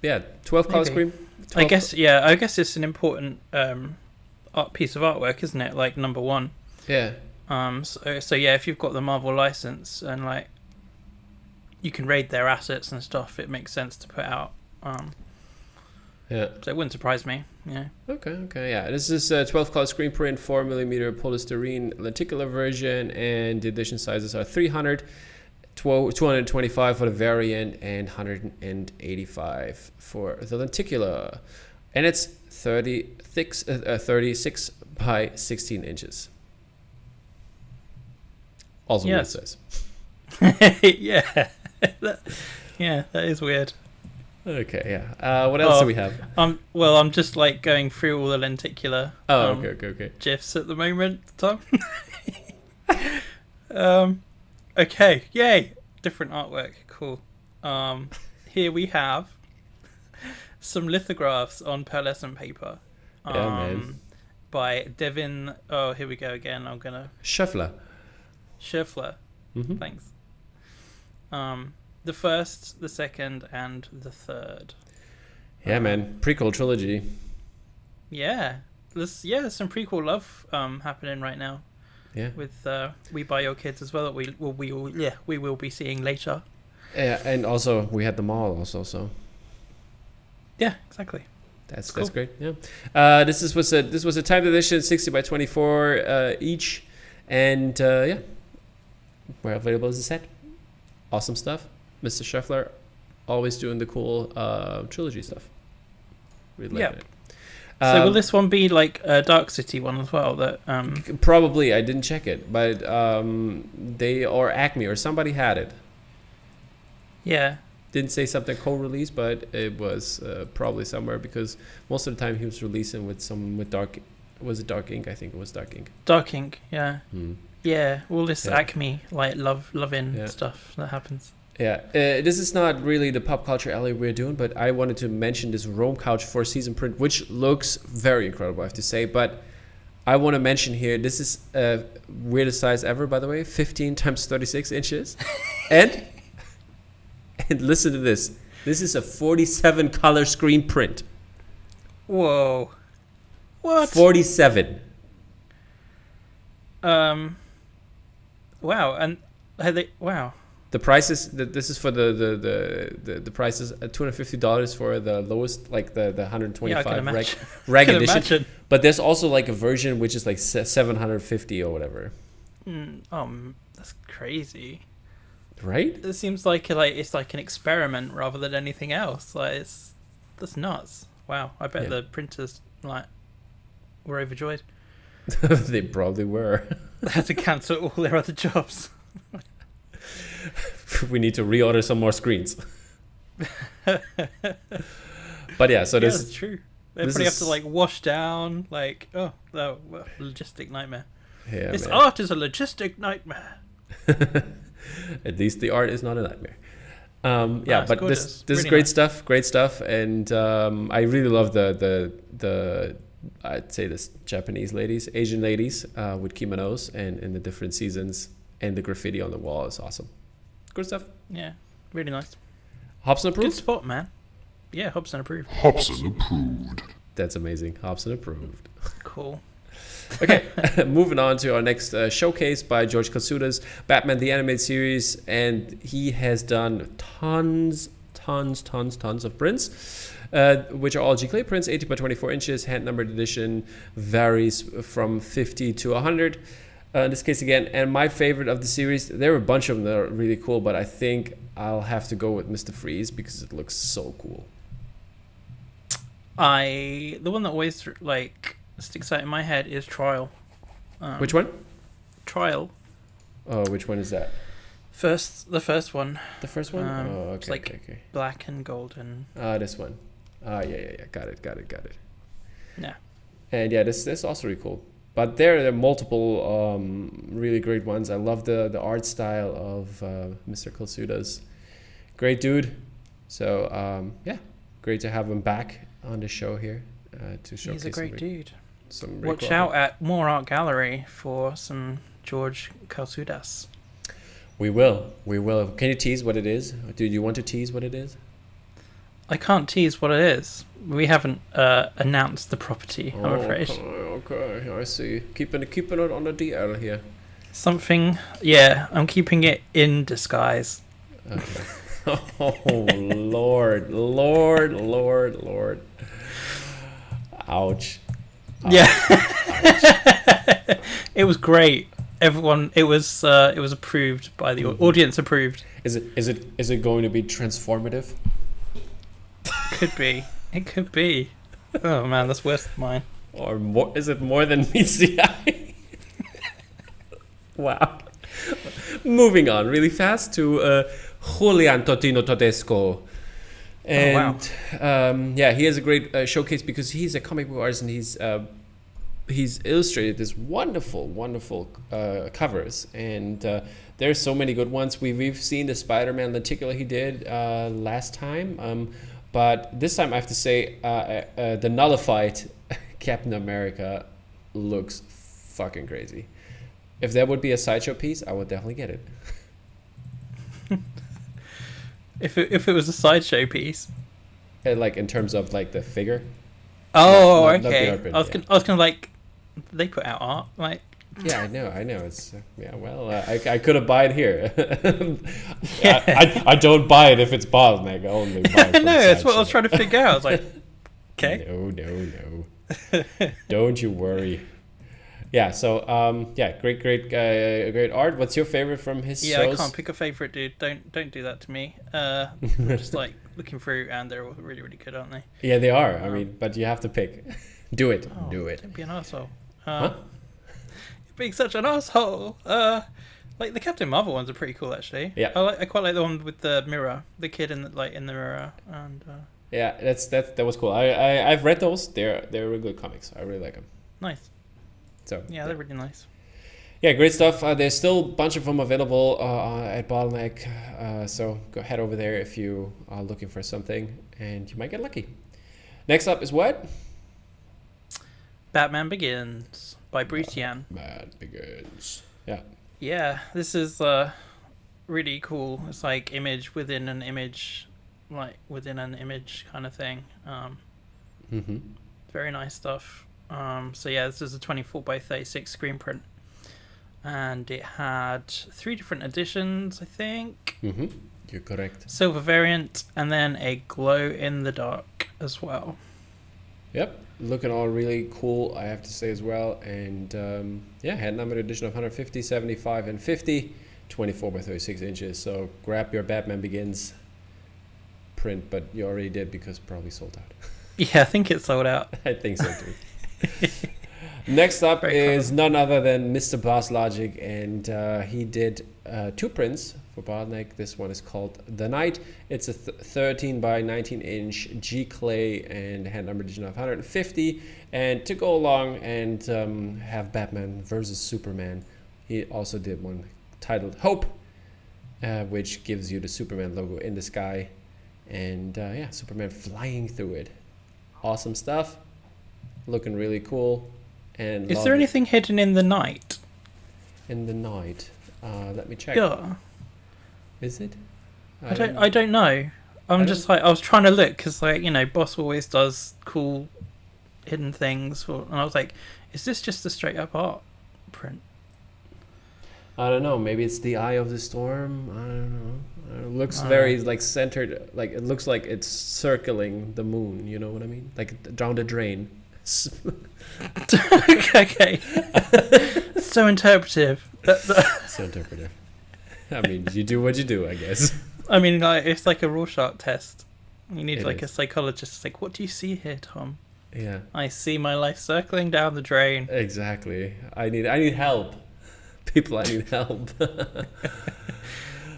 yeah, 12 color screen. I guess it's an important piece of artwork, isn't it? Like #1. Yeah. So yeah, if you've got the Marvel license and like you can raid their assets and stuff, it makes sense to put out. Yeah. So it wouldn't surprise me. Yeah. Okay. Yeah. This is a 12 color screen print, 4mm polystyrene lenticular version, and the edition sizes are 300, 225 for the variant, and 185 for the lenticular. And it's 36 by 16 inches. Also what it says. Yeah. That is weird. Okay, yeah. What else do we have? I'm just like going through all the lenticular okay. GIFs at the moment, Tom. Okay, yay. Different artwork, cool. Here we have some lithographs on pearlescent paper. Man. By Devin. Oh, here we go again. I'm gonna. Scheffler. Mm-hmm. Thanks. The first, the second, and the third. Yeah, man. Prequel Trilogy. Yeah. There's some prequel love happening right now. Yeah. With We Buy Your Kids as well, that we will be seeing later. Yeah, and also we had the Maul also, so. Yeah, exactly. That's great. Yeah. This was a timed edition, 60 by 24 each, and we're available as a set. Awesome stuff. Mr. Scheffler, always doing the cool trilogy stuff. Really like it. So will this one be like a Dark City one as well? That probably, I didn't check it, but they or Acme or somebody had it. Yeah. Didn't say something co-release, but it was probably somewhere, because most of the time he was releasing with Dark. Was it Dark Ink? I think it was Dark Ink. Dark Ink, yeah. Yeah, all this Acme like loving stuff that happens. Yeah, this is not really the pop culture alley we're doing, but I wanted to mention this Rome Couch 4-season print, which looks very incredible, I have to say. But I want to mention here, this is weirdest size ever, by the way, 15 times 36 inches, and listen to this. This is a 47 color screen print. Whoa! What? 47. Wow, and wow. The price is this is for the price is $250 for the lowest, like the 125 reg edition. Imagine. But there's also like a version which is like 750 or whatever. That's crazy. Right? It seems like it's like an experiment rather than anything else. Like that's nuts. Wow, I bet the printers were overjoyed. They probably were. They had to cancel all their other jobs. We need to reorder some more screens. But yeah, so this that's true. They probably have to like wash down, like logistic nightmare. Yeah, this man. art is a logistic nightmare. At least the art is not a nightmare. But gorgeous. this Really is great stuff, and I really love the I'd say this Japanese ladies, Asian ladies with kimonos and the different seasons, and the graffiti on the wall is awesome. Good stuff. Yeah, really nice. Hobson approved? Good spot, man. Yeah, Hobson approved. Hobson approved. That's amazing. Hobson approved. Cool. Okay, moving on to our next showcase by George Kasuda's Batman the Animated Series, and he has done tons of prints, which are all G-Clay prints, 18 by 24 inches, hand-numbered edition, varies from 50 to 100. In this case again, and my favorite of the series, there are a bunch of them that are really cool, but I think I'll have to go with Mr. Freeze because it looks so cool. The one that always sticks out in my head is Trial. Which one? Trial. Oh, which one is that? The first one. The first one? Okay, it's like okay. black and golden. This one. Yeah. Got it. Yeah. And yeah, this is also really cool. But there are multiple really great ones. I love the art style of Mr. Kasuda's. Great dude. So great to have him back on the show here to showcase. He's a great dude. Watch out at More Art Gallery for some George Kasudas. We will. Can you tease what it is? Do you want to tease what it is? I can't tease what it is. We haven't announced the property, I'm afraid. Okay, I see. Keeping it on the DL here. Something, yeah, I'm keeping it in disguise. Okay. Oh, Lord. Ouch. Yeah. It was great. Everyone, it was approved by the audience. Approved. Is it going to be transformative? Could be. It could be. Oh man, that's worse than mine. Or more? Is it more than meets the eye? Wow. Moving on really fast to Julian Totino Tedesco. And he has a great showcase because he's a comic book artist and he's illustrated this wonderful covers, and there's so many good ones. We've seen the Spider-Man lenticular he did last time, but this time I have to say the nullified Captain America looks fucking crazy. If that would be a sideshow piece, I would definitely get it. If it was a sideshow piece, like in terms of like the figure. Oh, not okay. the art print, I was gonna like, they put out art, like. Yeah, I know. It's well, I could have buy it here. I don't buy it if it's bottleneck. I only buy it. No, that's what I was trying to figure out. I was like, okay. No. Don't you worry. Yeah. So great art. What's your favorite from his shows? I can't pick a favorite, dude. Don't do that to me. I'm just like looking through, and they're all really, really good, aren't they? Yeah, they are. I mean, but you have to pick. Do it. Don't be an asshole. Huh? You're being such an asshole. Like the Captain Marvel ones are pretty cool, actually. Yeah. I quite like the one with the mirror, the kid in the mirror, and. Yeah, that was cool. I've read those. They're really good comics. I really like them. Nice. So yeah, they're really nice. Yeah, great stuff. There's still a bunch of them available at Bottleneck, so go head over there if you are looking for something, and you might get lucky. Next up is what? Batman Begins by Bruce Yan. Batman Begins. Yeah. Yeah, this is really cool. It's like image within an image, like within an image kind of thing. Very nice stuff. So yeah, this is a 24 by 36 screen print. and it had 3 different editions, I think. Mm-hmm. You're correct. Silver variant, and then a glow in the dark as well. Yep, looking all really cool, I have to say as well. And hand numbered edition of 150, 75, and 50, 24 by 36 inches. So grab your Batman Begins print, but you already did because probably sold out. Yeah, I think it's sold out. I think so too. Next up is none other than Mr. Boss Logic, and he did 2 prints for Bartnek. This one is called The Knight. It's a 13 by 19 inch G clay and hand number edition of 150. And to go along and have Batman versus Superman, he also did one titled Hope, which gives you the Superman logo in the sky, and Superman flying through it. Awesome stuff, looking really cool. And is there anything hidden in the night? In the night, let me check. Yeah. Is it? I don't know. I was trying to look because, like, you know, Boss always does cool hidden things, and I was like, is this just a straight up art print? I don't know. Maybe it's the Eye of the Storm. I don't know. It looks very like centered. Like it looks like it's circling the moon. You know what I mean? Like down the drain. Okay. So interpretive. So interpretive. I mean, you do what you do, I guess. I mean, like, it's like a Rorschach test. You need It a is. psychologist. Like, what do you see here, Tom? Yeah. I see my life circling down the drain. Exactly. I need help. People, I need help.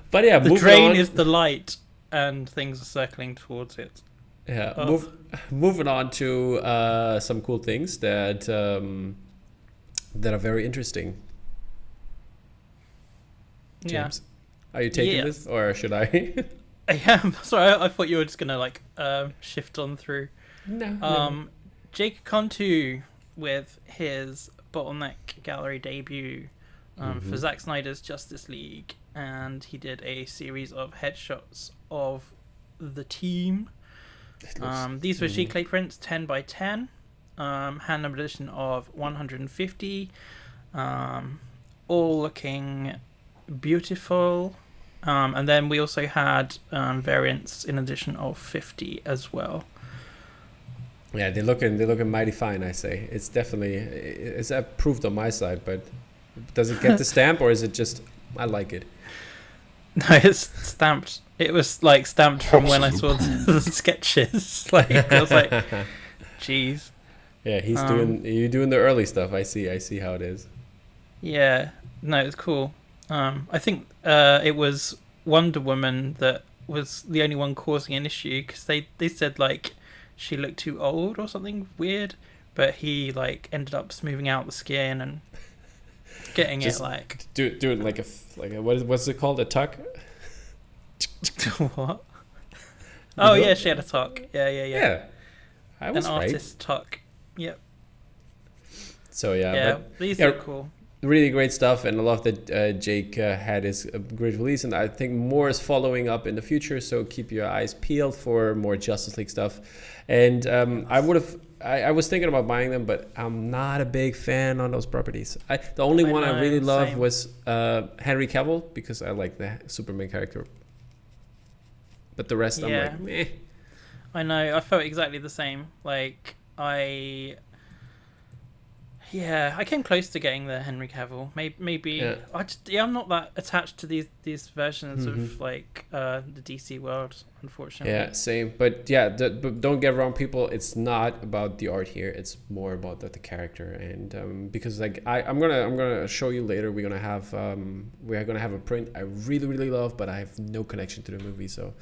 But yeah, The moving drain on. is the light, and things are circling towards it. Yeah, Oh. moving on to some cool things that are very interesting. James, are you taking this, or should I? I am. Sorry, I thought you were just gonna like shift on through. No. Jake Contu with his Bottleneck Gallery debut for Zack Snyder's Justice League, and he did a series of headshots of the team. These were G clay prints, 10 by 10, hand numbered edition of 150, all looking beautiful. And then we also had variants in edition of 50 as well. Yeah, they're looking mighty fine, I say. It's definitely it's approved on my side, but does it get the stamp, or is it just I like it? No, it's stamped. It was like stamped from when I saw the sketches. Like I was like, jeez. Yeah, you're doing the early stuff. I see how it is. Yeah, no, it's cool. I think it was Wonder Woman that was the only one causing an issue, because they said like she looked too old or something weird, but he like ended up smoothing out the skin and getting Just it like doing like a what's it called, a tuck? what? Oh yeah, she had a tuck. Yeah. I was an right. artist tuck. Yep. So Yeah, but, these yeah, are cool. really great stuff, and I love that Jake had his great release, and I think more is following up in the future, so keep your eyes peeled for more Justice League stuff. And I was thinking about buying them, but I'm not a big fan on those properties. The only one I really loved was Henry Cavill, because I like the Superman character, but the rest I'm like meh. I know, I felt exactly the same. Like I came close to getting the Henry Cavill. Maybe I'm not that attached to these versions of like the DC world, unfortunately. Yeah, same. But yeah, but don't get wrong, people. It's not about the art here. It's more about the character, and because like I'm gonna show you later. We're gonna have a print I really really love, but I have no connection to the movie, so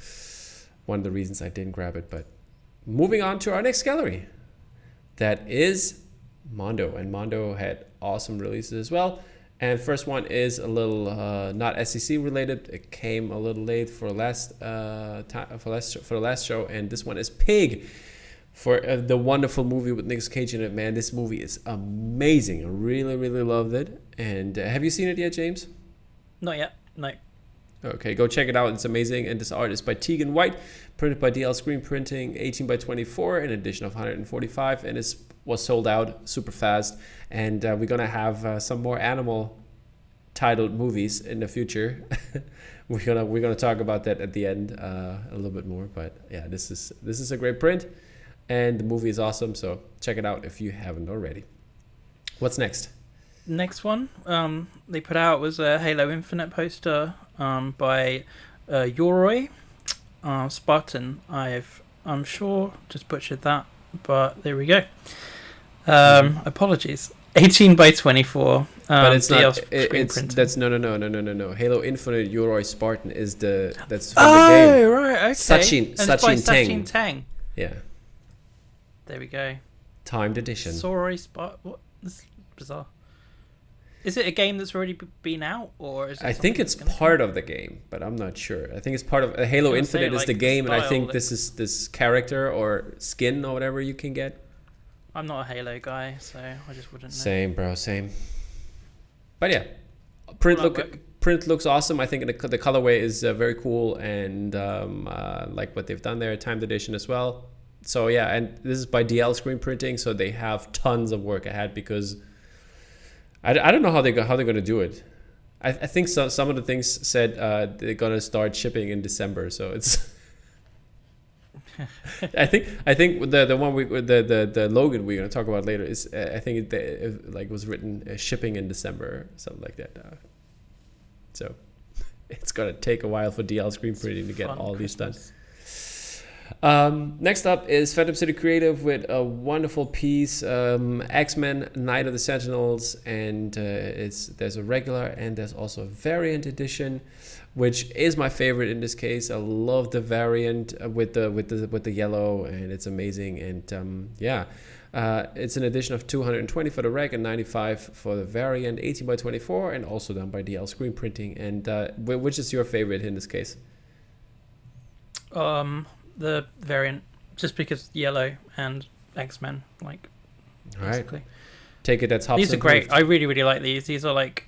one of the reasons I didn't grab it. But moving on to our next gallery, that is Mondo, and Mondo had awesome releases as well. And first one is a little not SDCC related. It came a little late for last for the last show, and this one is Pig, for the wonderful movie with Nicolas Cage in it. Man, this movie is amazing. I really really loved it. And have you seen it yet, James? Not yet. No. Okay, go check it out. It's amazing. And this art is by Tegan White, printed by DL Screen Printing, 18 by 24, an edition of 145, and was sold out super fast. And we're gonna have some more animal titled movies in the future. we're gonna talk about that at the end a little bit more. But yeah, this is a great print, and the movie is awesome. So check it out if you haven't already. What's next? Next one they put out was a Halo Infinite poster by Yoroi Spartan. I'm sure just butchered that, but there we go. Apologies. 18 by 24. But it's DL not. screen It's printing. that's no. Halo Infinite Yoroi Spartan is that's from the Oh game. right, okay. Sachin And it's by Tang. Sachin Tang. Yeah, There we go. timed edition. Sorry, what? This is bizarre. Is it a game that's already been out, or is it? I think it's part of the game, but I'm not sure. I think it's part of Halo I was gonna say, Infinite is like, the the game, and I style think looks- this is this character or skin or whatever you can get. I'm not a Halo guy, so I just wouldn't know. Same, bro, same. But yeah, print looks awesome. I think the colorway is very cool, and like what they've done there, timed edition as well. So yeah, and this is by DL Screen Printing, so they have tons of work ahead because I don't know how they're going to do it. I think some of the things said they're going to start shipping in December, so it's. I think the one the Logan we're going to talk about later is I think it like was written shipping in December, something like that. So it's going to take a while for DL Screen Printing to get all these done. Next up is Phantom City Creative with a wonderful piece, X-Men Night of the Sentinals, and there's a regular and there's also a variant edition, which is my favorite in this case. I love the variant with the yellow, and it's amazing. And it's an edition of 220 for the reg and 95 for the variant, 18 by 24, and also done by DL Screen Printing. And which is your favorite in this case? The variant, just because yellow and X-Men, like, basically. Right. Take it that's Hobson. These are great. I really, really like these. These are like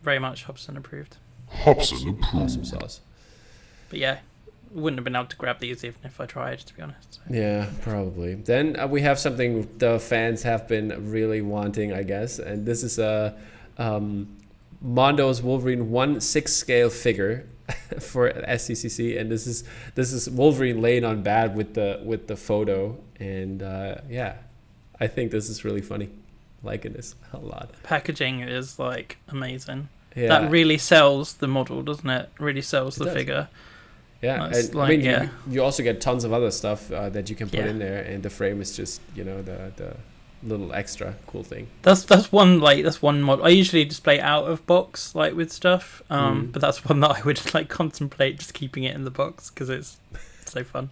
very much Hobson approved. Hobson approved. Awesome sauce. But yeah, wouldn't have been able to grab these even if I tried, to be honest. So. Yeah, probably. Then we have something the fans have been really wanting, I guess, and this is a Mondo's Wolverine 1/6 scale figure for SDCC, and this is Wolverine laying on bed with the photo, and I think this is really funny. Liking this a lot. Packaging is like amazing. Yeah. That really sells the model, doesn't it? Really sells the does. figure. Yeah, That's and, like, I mean, yeah. you also get tons of other stuff that you can put Yeah. in there, and the frame is just the little extra cool thing. That's one model. I usually display out of box like with stuff, but that's one that I would like contemplate just keeping it in the box because it's so fun.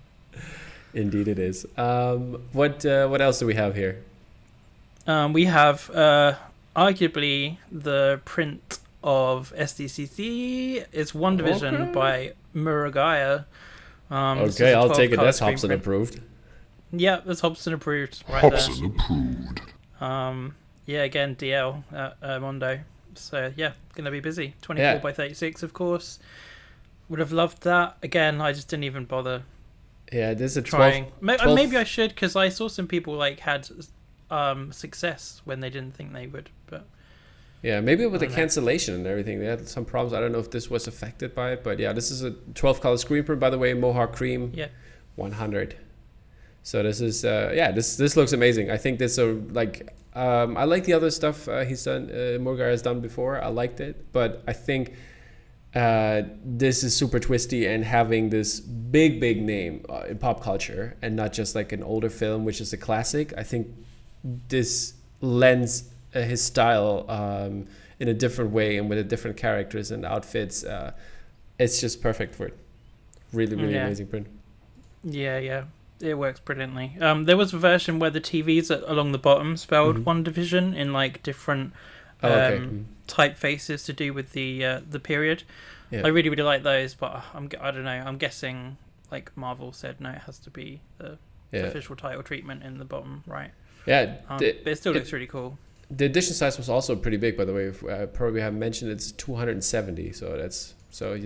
Indeed, it is. What else do we have here? We have arguably the print of SDCC. It's WandaVision by Muragaya. This is a Okay, I'll 12 take it. colour That's screen Hobson print. approved. Yeah, that's Hobson approved right Hobson approved. there. Yeah, again DL Mondo. So yeah, gonna be busy. 24 by 36, of course. Would have loved that. Again, I just didn't even bother Yeah, this is a trying. 12. Maybe I should, because I saw some people like had success when they didn't think they would. But Yeah, maybe with the I don't know. cancellation and everything, they had some problems. I don't know if this was affected by it, but yeah, this is a 12 color screen print, by the way, Mohawk Cream. yeah, 100. So this is this looks amazing. I think this I like the other stuff he's done, Morgar has done before. I liked it, but I think this is super twisty, and having this big name in pop culture and not just like an older film, which is a classic. I think this lends his style in a different way and with a different characters and outfits. It's just perfect for it. Really Yeah. amazing print. yeah. It works brilliantly. There was a version where the TVs along the bottom spelled WandaVision in like different typefaces to do with the period. Yeah. I really like those, but I don't know. I'm guessing like Marvel said no, it has to be the official title treatment in the bottom right. Yeah, But it still looks really cool. the edition size was also pretty big, by the way. I probably haven't mentioned it's 270, so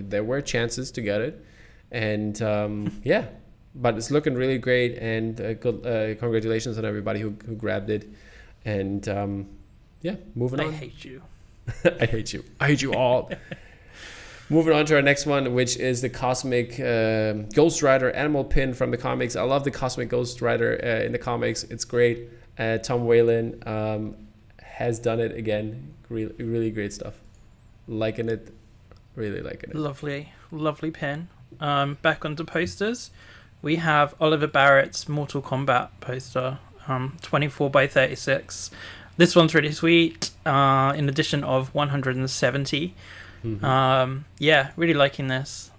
there were chances to get it, and yeah. But it's looking really great, and congratulations on everybody who grabbed it. And moving I on. hate you. I hate you. I hate you all. Moving on to our next one, which is the Cosmic Ghost Rider animal pin from the comics. I love the Cosmic Ghost Rider in the comics. It's great. Tom Whalen has done it again. Really, really great stuff. Liking it. Really liking it. Lovely pin. Back onto posters. We have Oliver Barrett's Mortal Kombat poster, 24 by 36. This one's really sweet. In addition of 170. Yeah, really liking this.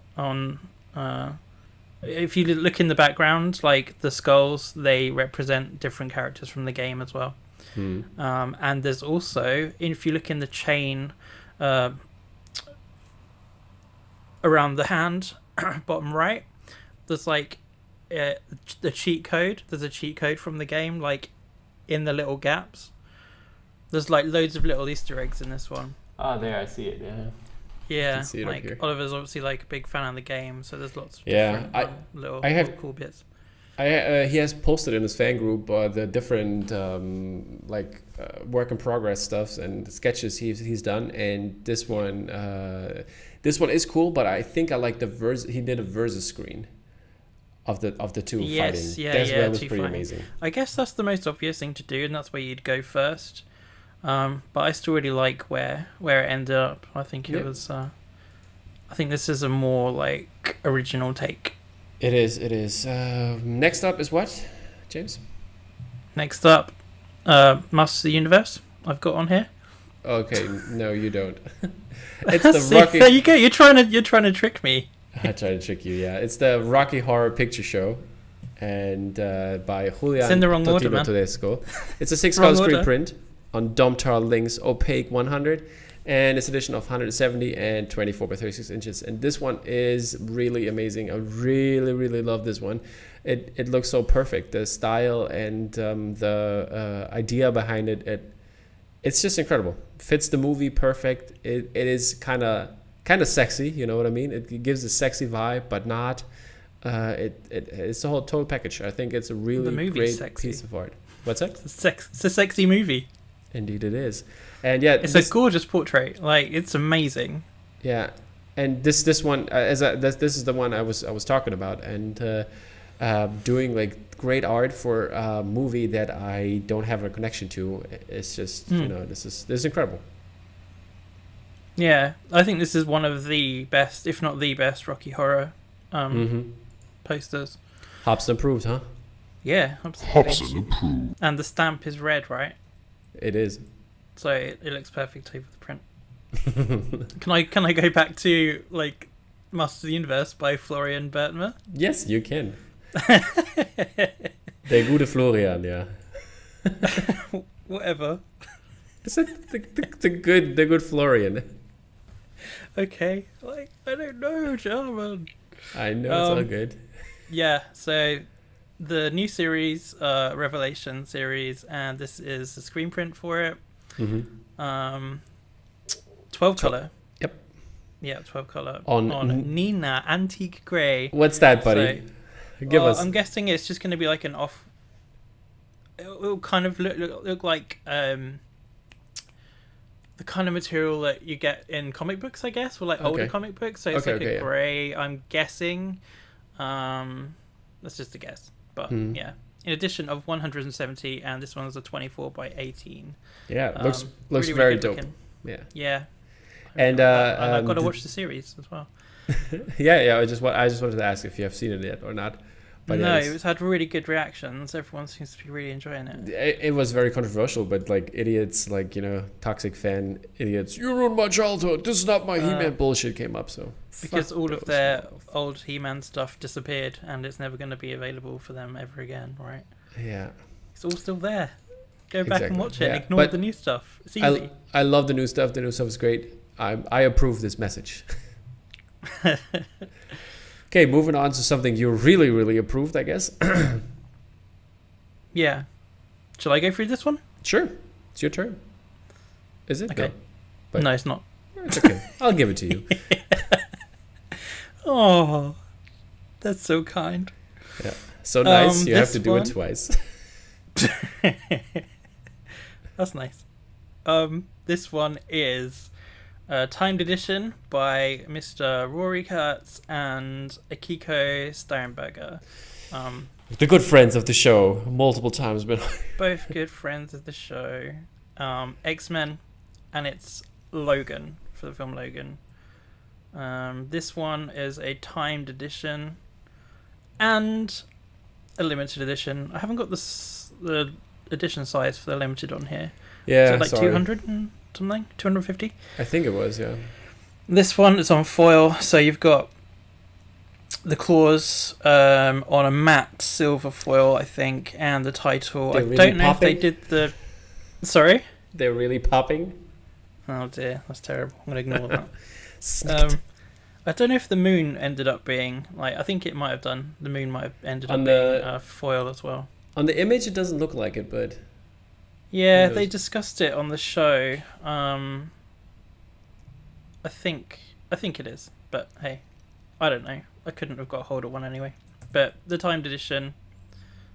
If you look in the background, like the skulls, they represent different characters from the game as well. And there's also, if you look in the chain around the hand, bottom right, there's like the cheat code. There's a cheat code from the game, like in the little gaps. There's like loads of little Easter eggs in this one. Oh, there, I see it. Yeah, see it like Oliver's obviously like a big fan of the game, so there's lots of little cool bits. He has posted in his fan group the different work in progress stuffs and sketches he's done, and this one is cool. But I think I like the he did a versus screen of the two fighting. That was pretty amazing. I guess that's the most obvious thing to do, and that's where you'd go first. But I still really like where it ended up. I think it was. I think this is a more like original take. It is. Next up is what, James? Next up, Masters of the Universe. I've got on here. Okay, no, you don't. It's the Rocky. There you go. You're trying to trick me. I try to trick you. Yeah, it's the Rocky Horror Picture Show, and by Julian it's in the wrong order, man. Tedesco. It's a 6-color screen print on Domtar Link's opaque 100, and it's edition of 170 and 24 by 36 inches. And this one is really amazing. I really, really love this one. It looks so perfect. The style and the idea behind it's just incredible. Fits the movie perfect. It is kind of sexy, you know what I mean? It gives a sexy vibe, but not. It's the whole total package. I think it's a really great piece of art. What's that? It's a sexy movie. Indeed it is. And yeah, it's a gorgeous portrait. Like, it's amazing. Yeah. And this one this is the one I was talking about, and doing like great art for a movie that I don't have a connection to. It's just this is incredible. Yeah, I think this is one of the best, if not the best, Rocky Horror posters. Hobson approved, huh? Yeah, absolutely. Hobson approved. And the stamp is red, right? It is. So it looks perfect over the print. Can I go back to like Masters of the Universe by Florian Bertmer? Yes, you can. Der gute Florian, yeah. Whatever. Is it the good Florian? Okay, like I don't know German. I know it's all good. Yeah, so the new series, Revelation series, and this is the screen print for it. 12 color. Yep. Yeah, 12 color on Nina Antique Grey. What's that, buddy? So, Give us. I'm guessing it's just going to be like an off. It'll kind of look like the kind of material that you get in comic books, I guess, or like older comic books. So it's a grey. I'm guessing. That's just a guess, but yeah. In addition of 170, and this one's a 24 by 18. Yeah, looks really, very really dope. Looking. Yeah. Yeah. And I've got to watch the series as well. yeah. I just wanted to ask if you have seen it yet or not. But no, it's had really good reactions. Everyone seems to be really enjoying it. It was very controversial, but like idiots, like toxic fan idiots. You ruined my childhood. This is not my He-Man bullshit came up. So because all of their old He-Man stuff disappeared, and it's never going to be available for them ever again, right? Yeah, it's all still there. Go back and watch it. Yeah. Ignore the new stuff. It's easy. I love the new stuff. The new stuff is great. I approve this message. Okay, moving on to something you really, really approved, I guess. Yeah. Shall I go through this one? Sure. It's your turn. Is it? Okay. No, no, it's not. It's okay. I'll give it to you. Oh, that's so kind. Yeah. So nice. You have to do it twice. That's nice. This one is a timed edition by Mr. Rory Kurtz and Akiko Steinberger. The good friends of the show, multiple times, but Both good friends of the show. X-Men, and it's Logan for the film Logan. This one is a timed edition and a limited edition. I haven't got the edition size for the limited on here. yeah, Is it like sorry. 200 and something? 250? I think it was, yeah. This one is on foil, so you've got the claws on a matte silver foil, I think, and the title. They're I really don't know popping? if they did the... Sorry? They're really popping. Oh dear, that's terrible. I'm going to ignore that. I don't know if the moon ended up being... I think it might have done. The moon might have ended On up the- being foil as well. On the image, it doesn't look like it, but Yeah, Who they knows? discussed it on the show. I think it is, but hey, I don't know. I couldn't have got hold of one anyway. But the timed edition,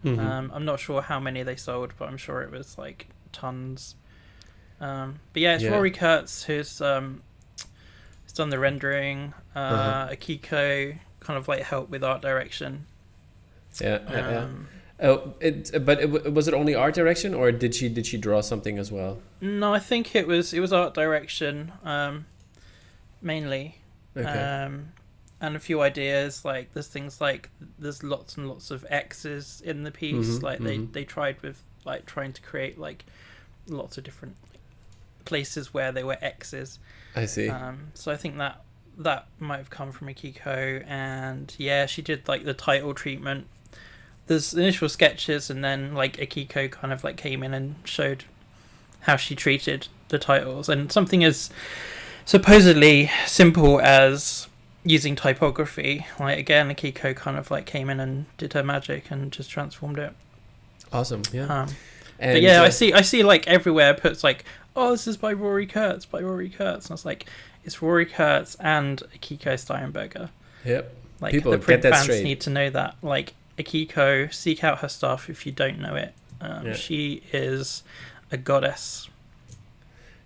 I'm not sure how many they sold, but I'm sure it was like tons. But yeah, it's Yeah. Rory Kurtz who's done the rendering. Akiko kind of like helped with art direction. yeah. Was it only art direction, or did she draw something as well? No, I think it was art direction, mainly. Okay. And a few ideas, like there's things like there's lots and lots of X's in the piece. They tried with like trying to create like lots of different places where there were X's. I see. So I think that might have come from Akiko, and yeah, she did like the title treatment. There's initial sketches, and then like Akiko kind of like came in and showed how she treated the titles, and something as supposedly simple as using typography. Like again, Akiko kind of like came in and did her magic and just transformed it. Awesome. Yeah. But yeah, I see like everywhere it puts like, oh, this is by Rory Kurtz, and I was like, it's Rory Kurtz and Akiko Steinberger. Yep. Like People the get print that fans straight. need to know that. Like Akiko, seek out her stuff if you don't know it. Yeah. She is a goddess.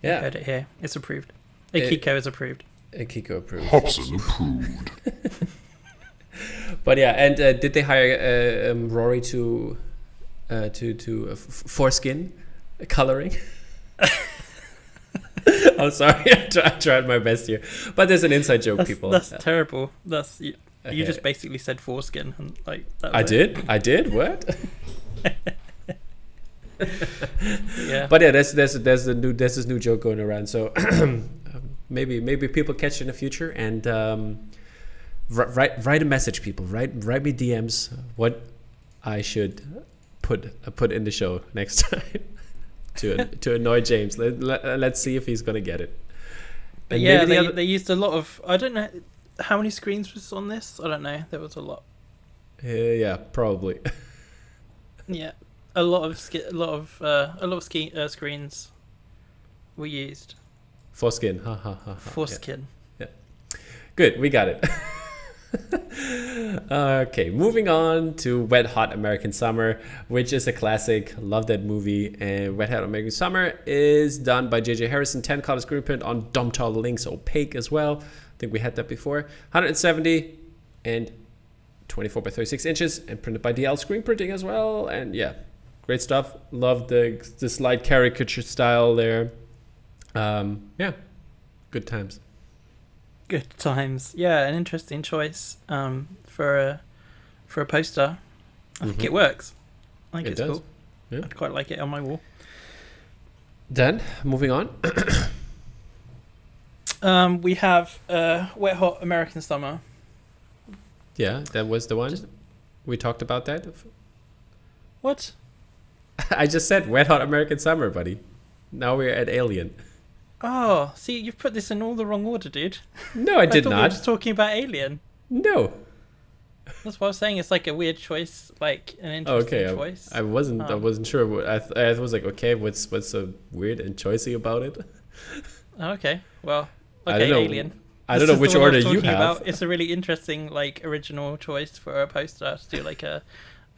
I Yeah. heard it here. It's approved. Akiko is approved. Kiko approved. Hobson approved. But yeah, and did they hire Rory to foreskin coloring? I'm sorry, I tried my best here, but there's an inside joke, people. That's terrible. That's you Okay. just basically said foreskin, and like that I was it. did. What? Yeah. But yeah, there's this new joke going around. So maybe people catch it in the future, and write a message, people. Write me DMs what I should put in the show next time to annoy James. Let's see if he's gonna get it. But And yeah, maybe they used a lot of. I don't know how many screens was on this. I don't know. There was a lot. yeah, probably. Yeah, a lot of screens were used. Foreskin. Ha ha ha. Foreskin. Good, we got it. Okay, moving on to Wet Hot American Summer, which is a classic. Love that movie. And Wet Hot American Summer is done by J.J. Harrison, 10 color screen print on Domtal Links Opaque as well. I think we had that before. 170 and 24 by 36 inches, and printed by DL Screen Printing as well. And yeah, great stuff. Love the slight caricature style there. Yeah, good times. Good times. Yeah, an interesting choice for a poster. I think it works. I think It it's does. cool. Yeah. I'd quite like it on my wall. Then, moving on. We have Wet Hot American Summer. Yeah, that was the one. We talked about that. What? I just said Wet Hot American Summer, buddy. Now we're at Alien. Oh, see, you've put this in all the wrong order, dude. No, I did thought we were not. just talking about Alien. No. That's what I was saying. It's like a weird choice, like an Oh, interesting okay. choice. I wasn't sure. I was like, okay, what's so weird and choicey about it? Okay, well, I don't okay, know. Alien. I don't This know is which the one I order was you talking have. about. It's a really interesting, like, original choice for a poster to do like a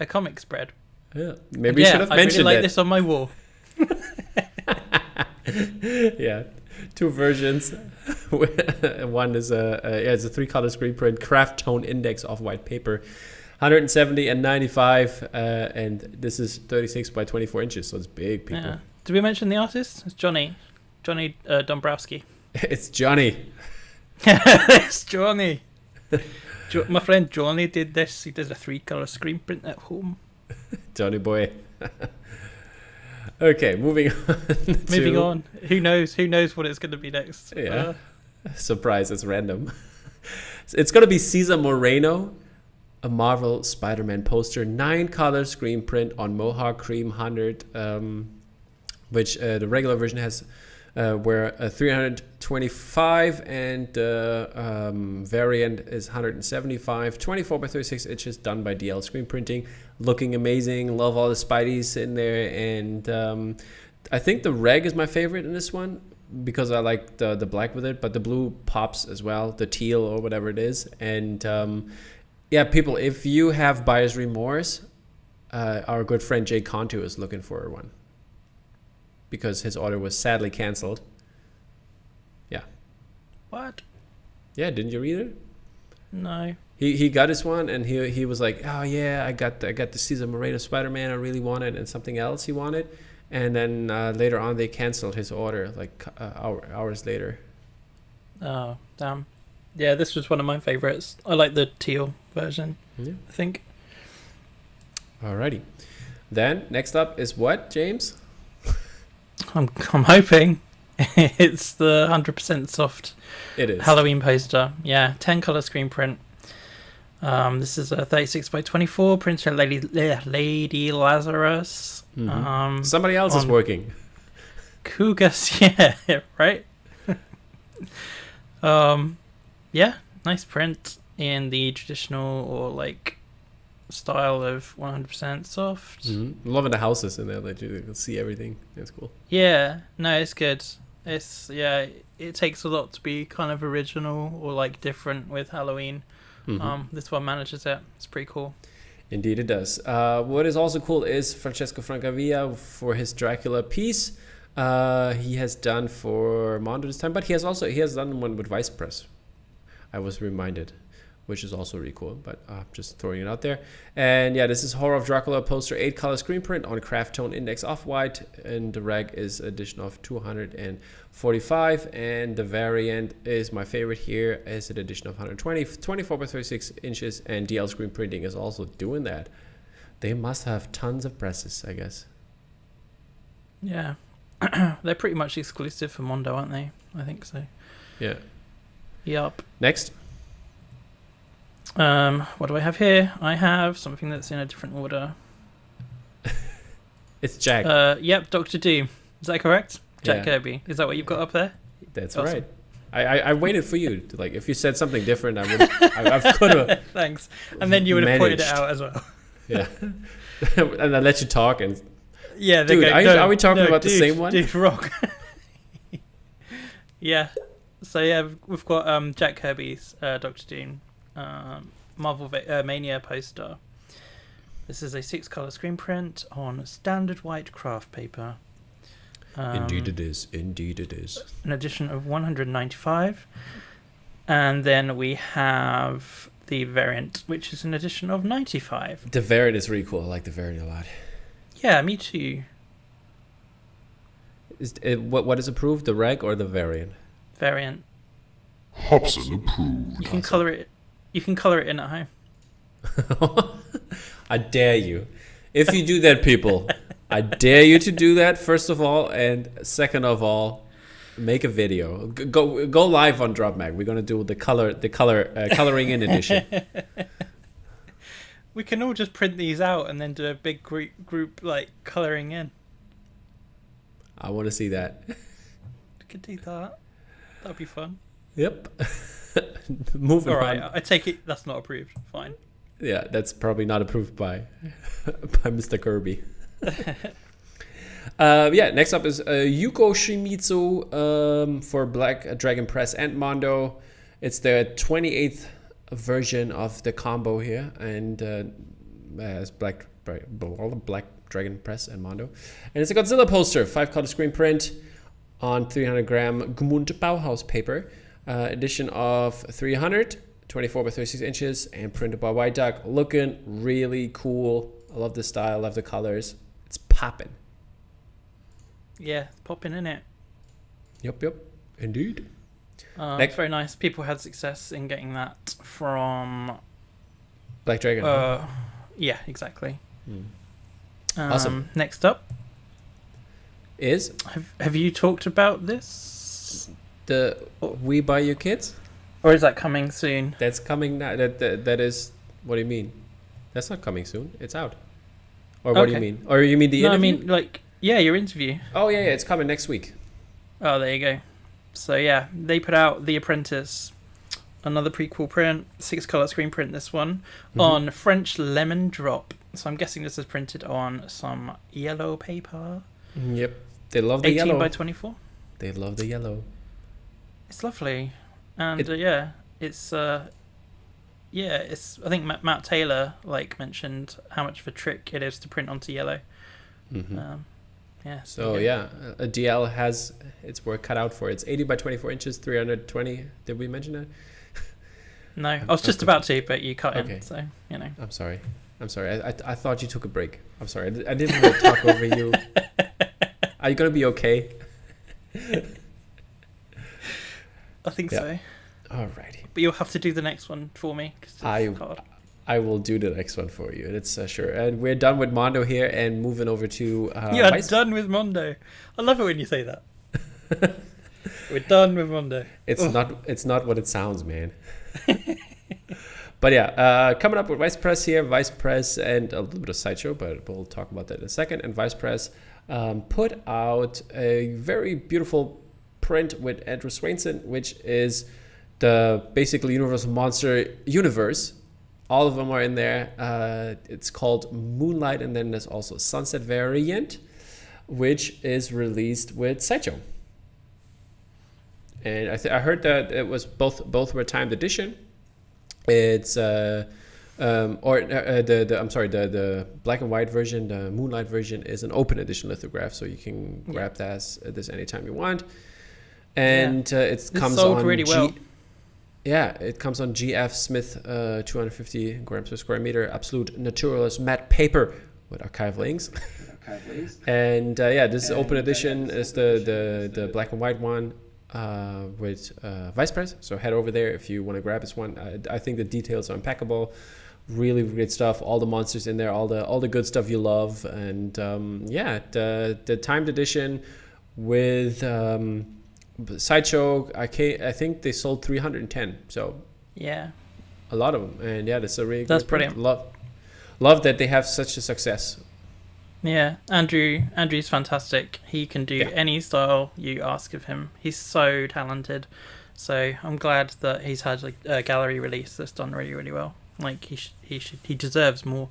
comic spread. Yeah, maybe you should have I mentioned really like it. this on my wall. Yeah, two versions. One is it's a 3-color screen print, craft tone index off white paper, 170 and 95, and this is 36 by 24 inches, so it's big, people. Yeah. Did we mention the artist? It's Johnny Dombrowski. It's Johnny. It's Johnny. My friend Johnny did this. He did a 3-color screen print at home. Johnny boy. Okay, moving on. Moving on. Who knows? Who knows what it's going to be next? Yeah. Surprise, it's random. It's going to be Cesar Moreno, a Marvel Spider-Man poster, 9-color screen print on Mohawk Cream 100, which the regular version has where 325 and variant is 175, 24 by 36 inches, done by DL screen printing, looking amazing. Love all the Spideys in there, and I think the reg is my favorite in this one because I like the black with it, but the blue pops as well, the teal or whatever it is. And yeah, people, if you have buyer's remorse, our good friend Jay Contu is looking for one, because his order was sadly canceled. Yeah. What? Yeah, didn't you read it? No. He got his one, and he was like, oh yeah, I got the Cesar Moreno Spider-Man I really wanted, and something else he wanted, and then later on they canceled his order like hours later. Oh damn. Yeah, this was one of my favorites. I like the teal version. Yeah. I think. Alrighty. Then next up is what, James? I'm hoping it's the 100% soft. It is Halloween poster. Yeah, 10-color screen print. This is a 36 by 24 printed Lady Lazarus. Mm-hmm. Somebody else is working. Kugas, yeah, right. Yeah, nice print in the traditional or like style of 100% soft. Mm-hmm. Loving the houses in there that you can see everything. That's cool. Yeah, no, it's good. It takes a lot to be kind of original or like different with Halloween. Mm-hmm. This one manages it. It's pretty cool. Indeed it does. What is also cool is Francesco Francavilla for his Dracula piece. He has done for Mondo this time, but he has done one with Vice Press. I was reminded, which is also really cool, but just throwing it out there. And yeah, this is Horror of Dracula poster, 8-color screen print on craft tone index off-white, and the reg is edition of 245, and the variant is my favorite here, is an edition of 120, 24 by 36 inches, and DL screen printing is also doing that. They must have tons of presses, I guess. Yeah. They're pretty much exclusive for Mondo, aren't they? I think so. Yeah. Yup. Next. What do I have here? I have something that's in a different order. It's Jack. Yep, Doctor Doom. Is that correct? Jack Kirby. Is that what you've got up there? That's awesome. Right. I waited for you to, like, if you said something different, I could have. Thanks. And then you would have pointed it out as well. Yeah. And I let you talk and. Yeah, dude, are we talking about the same one? Dude, wrong. Yeah. So yeah, we've got Jack Kirby's Doctor Doom Marvel Mania poster. This is a 6-color screen print on standard white craft paper. Indeed it is. Indeed it is. An edition of 195. And then we have the variant, which is an edition of 95. The variant is really cool. I like the variant a lot. Yeah, me too. What is approved, the reg or the variant? Variant. Hobson approved. You can color it. You can color it in at home. I dare you. If you do that, people, I dare you to do that. First of all, and second of all, make a video. Go live on DropMag. We're gonna do the coloring in edition. We can all just print these out and then do a big group like coloring in. I want to see that. We could do that. That'd be fun. Yep. Moving on. Alright, I take it that's not approved. Fine. Yeah, that's probably not approved by Mr. Kirby. Yeah, next up is Yuko Shimizu for Black Dragon Press and Mondo. It's the 28th version of the combo here, and it's Black Dragon Press and Mondo. And it's a Godzilla poster, 5-color screen print on 300 gram Gmund Bauhaus paper, edition of 300, 24 by 36 inches, and printed by White Duck. Looking really cool. I love the style, I love the colors. It's popping. Yeah, it's popping in it. Yep, indeed. It's very nice. People had success in getting that from Black Dragon. Yeah, exactly. Awesome. Next up Is have you talked about this? the We Buy You Kids? Or is that coming soon? That's coming now. That is. What do you mean? That's not coming soon. It's out. Or what do you Okay. mean? Or you mean the interview? I mean, like, yeah, your interview. Oh yeah, it's coming next week. Oh, there you go. So yeah, they put out The Apprentice, another prequel print, 6-color screen print. This one on French lemon drop. So I'm guessing this is printed on some yellow paper. Yep, they love the 18 yellow. by 24. They love the yellow. It's lovely, and it's I think Matt Taylor mentioned how much of a trick it is to print onto yellow. Yeah. So yeah, a DL has its work cut out for it. It's 80 by 24 inches, 320. Did we mention that? No, I was just about to, but you cut in, so you know. I'm sorry. I thought you took a break. I'm sorry. I didn't want to talk over you. Are you gonna be okay? I think so. Alrighty. But you'll have to do the next one for me. 'Cause it's hard. I will do the next one for you. It's sure. And we're done with Mondo here and moving over to You're done with Mondo. I love it when you say that. We're done with Mondo. It's not what it sounds, man. But yeah, coming up with Vice Press here. Vice Press and a little bit of Sideshow, but we'll talk about that in a second. And Vice Press put out a very beautiful print with Andrew Swainson, which is the basically Universal Monster universe. All of them are in there. It's called Moonlight, and then there's also Sunset Variant, which is released with Sideshow. And I heard that it was both were timed edition. It's the black and white version, the Moonlight version, is an open edition lithograph, so you can grab this anytime you want. And it comes on really well. Yeah, it comes on GF Smith 250 grams per square meter, absolute naturalist matte paper with archival inks. And this is open edition. Is the black and white one with Vice Press. So head over there if you want to grab this one. I think the details are impeccable. Really great stuff. All the monsters in there, all the good stuff you love. And the timed edition with Sideshow, I think they sold 310. So yeah, a lot of them. And that's a really that's good brilliant. Love that they have such a success. Yeah, Andrew's fantastic. He can do any style you ask of him. He's so talented. So I'm glad that he's had a gallery release that's done really, really well. He deserves more.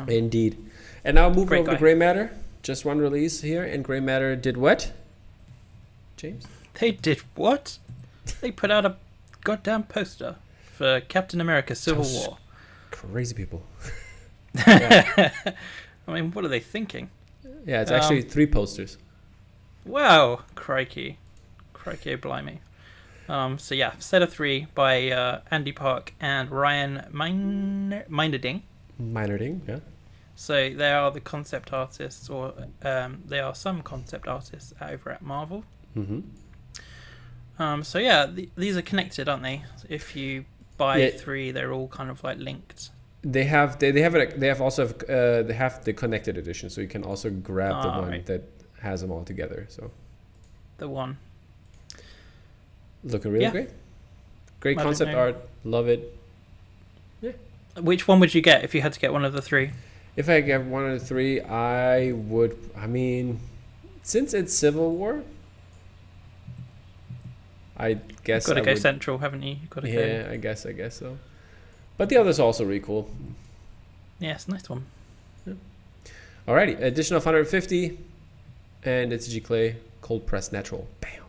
Indeed. And now moving over guy. to Grey Matter. Just one release here, and Grey Matter did what? James? They did what? They put out a goddamn poster for Captain America: Civil War. Crazy people. I mean, what are they thinking? Yeah, it's actually 3 posters. Wow, crikey, blimey. Set of 3 by Andy Park and Ryan Meinerding. Yeah. So they are the concept artists, or they are some concept artists over at Marvel. These are connected, aren't they? If you buy 3, they're all kind of linked. They have the connected edition, so you can also grab the one that has them all together. So the one looking really great concept art, love it. Yeah. Which one would you get if you had to get one of the 3? If I get one of the 3, I would. I mean, since it's Civil War, I guess you've got to go central, haven't you? You've got to go. I guess so. But the other's also really cool. Yeah, it's a nice one. Yeah. Alrighty, edition of 150, and it's G-Clay cold pressed natural. Bam.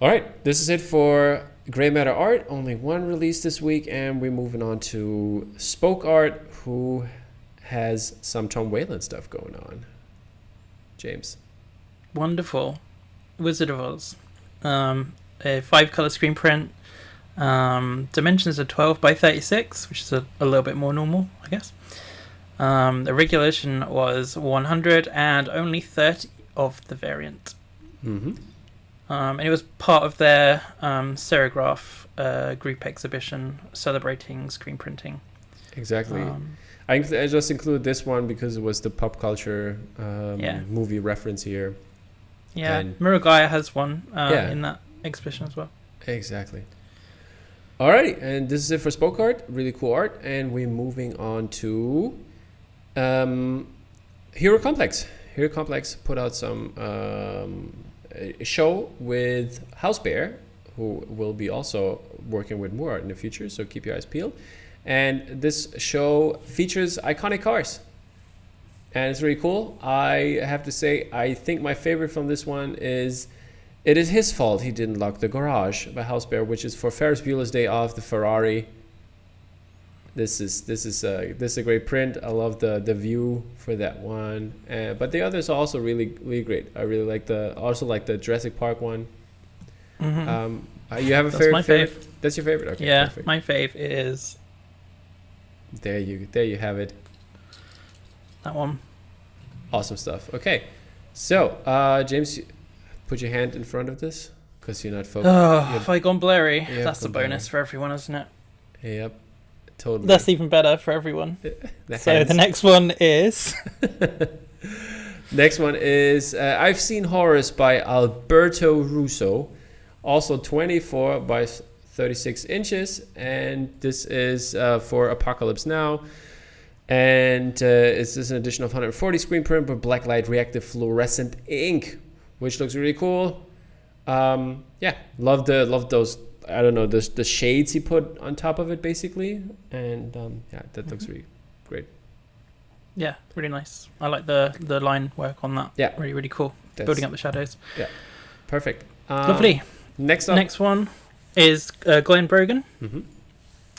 Alright, this is it for Grey Matter art. Only one release this week, and we're moving on to Spoke Art, who has some Tom Whalen stuff going on. James. wonderful Wizard of Oz. A 5-color screen print. Dimensions are 12 by 36, which is a little bit more normal, I guess. The regulation was 100 and only 30 of the variant. Mm-hmm. And it was part of their serigraph group exhibition celebrating screen printing. Exactly. I just include this one because it was the pop culture movie reference here. Yeah, And Miragaya has one in that exhibition as well. Exactly. Alrighty, and this is it for Spoke Art. Really cool art. And we're moving on to Hero Complex. Hero Complex put out some a show with House Bear, who will be also working with more art in the future, so keep your eyes peeled. And this show features iconic cars. And it's really cool. I have to say, I think my favorite from this one is It Is His Fault He Didn't Lock the Garage by House Bear, which is for Ferris Bueller's Day Off, the Ferrari. This is a great print. I love the view for that one. But the others are also really great. I really like the Jurassic Park one. Mm-hmm. You have a favorite? That's your favorite? Okay, yeah, perfect. My fave is... There you have it. That one. Awesome stuff. Okay, so James, put your hand in front of this because you're not focused. Oh, if I gone blurry, Yeah, that's a gone blurry. bonus for everyone, isn't it? Yep, totally. That's even better for everyone. So hands. the next one is... Next one is I've Seen Horrors by Alberto Russo, also 24 by 36 inches, and this is for Apocalypse Now. And it's just an edition of 140 screen print with blacklight reactive fluorescent ink, which looks really cool. Yeah, love those. I don't know, the shades he put on top of it, basically, and yeah, that looks really great. Yeah, really nice. I like the line work on that. Yeah, really cool. Building up the shadows. Yeah, perfect. Lovely. Next one is Glenn Brogan. Mm-hmm.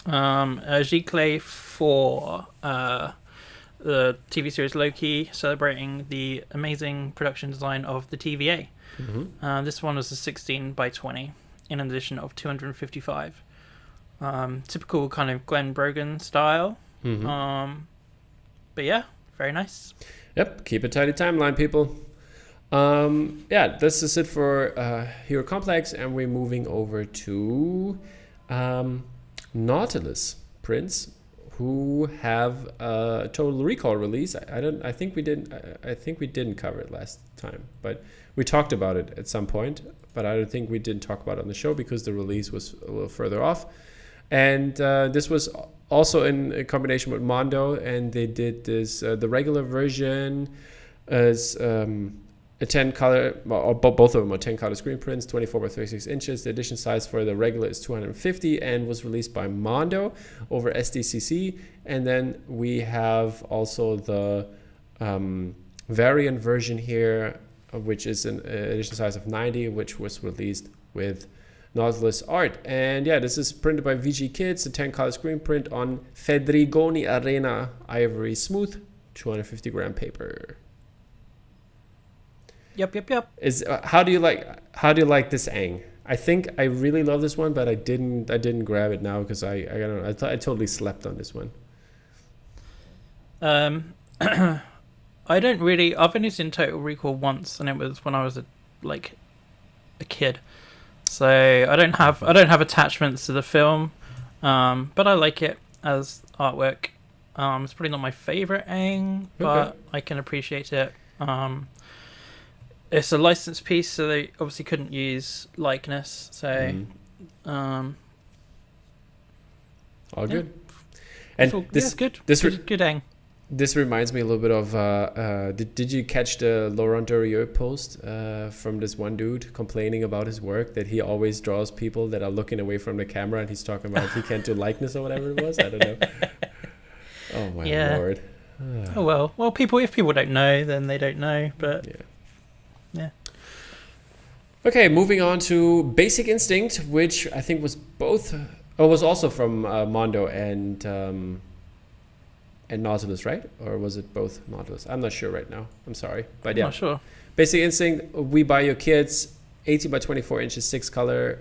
Giclée for the TV series Loki, celebrating the amazing production design of the TVA. Mm-hmm. This one was a 16 by 20 in an edition of 255. Typical kind of Glenn Brogan style. Mm-hmm. But yeah, very nice. Yep, keep a tidy timeline, people. Yeah, this is it for Hero Complex, and we're moving over to Nautilus prints, who have a Total Recall release. I think we didn't cover it last time, but we talked about it at some point. But I don't think we didn't talk about it on the show because the release was a little further off. And this was also in combination with Mondo, and they did this. The regular version is a 10 color, or both of them are 10 color screen prints, 24 by 36 inches. The edition size for the regular is 250 and was released by Mondo over SDCC. And then we have also the variant version here, which is an edition size of 90, which was released with Nautilus art. And yeah, this is printed by VG Kids, a 10 color screen print on Fedrigoni Arena Ivory Smooth, 250 gram paper. Yep. Is how do you like this Aang? I think I really love this one, but I didn't grab it now because I don't know. I totally slept on this one. I don't really. I've only seen Total Recall once, and it was when I was a kid. So I don't have attachments to the film, but I like it as artwork. It's probably not my favorite Aang, but okay. I can appreciate it. It's a licensed piece, so they obviously couldn't use likeness. So, all yeah. Good. And this good. This good Aang. This reminds me a little bit of. Did you catch the Laurent Durieux post from this one dude complaining about his work, that he always draws people that are looking away from the camera, and he's talking about he can't do likeness or whatever it was? I don't know. Oh my lord. Oh well, if people don't know, then they don't know. But yeah. Okay, moving on to Basic Instinct, which I think was was also from Mondo and Nautilus, right? Or was it both Nautilus? I'm not sure right now. I'm sorry, but yeah. I'm not sure. Basic Instinct, We Buy Your Kids, 18 by 24 inches, 6 color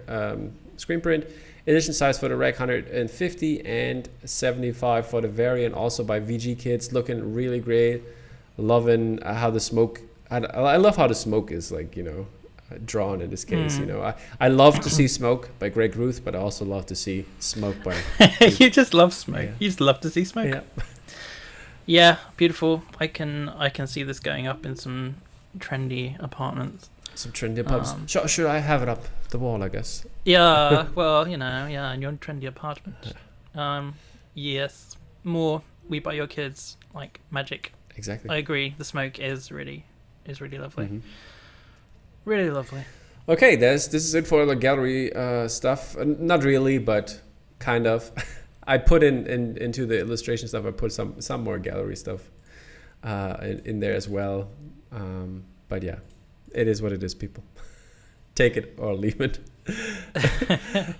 screen print. Edition size for the reg 150 and 75 for the variant, also by VG Kids. Looking really great. Loving how the smoke. I love how the smoke is like, you know, drawn in this case. You know, I love to see Smoke by Greg Ruth, but I also love to see Smoke by. You just love smoke. Yeah. You just love to see smoke. Yeah. Yeah, beautiful. I can see this going up in some trendy apartments. Some trendy pubs. Should I have it up the wall, I guess? Yeah, well, you know, yeah, in your trendy apartment. Yes, more We Buy Your Kids, like magic. Exactly. I agree. The smoke is really lovely. Really lovely. Okay, this is it for the gallery stuff. Not really, but kind of. I put into the illustration stuff. I put some more gallery stuff in there as well. But yeah, it is what it is, people. Take it or leave it.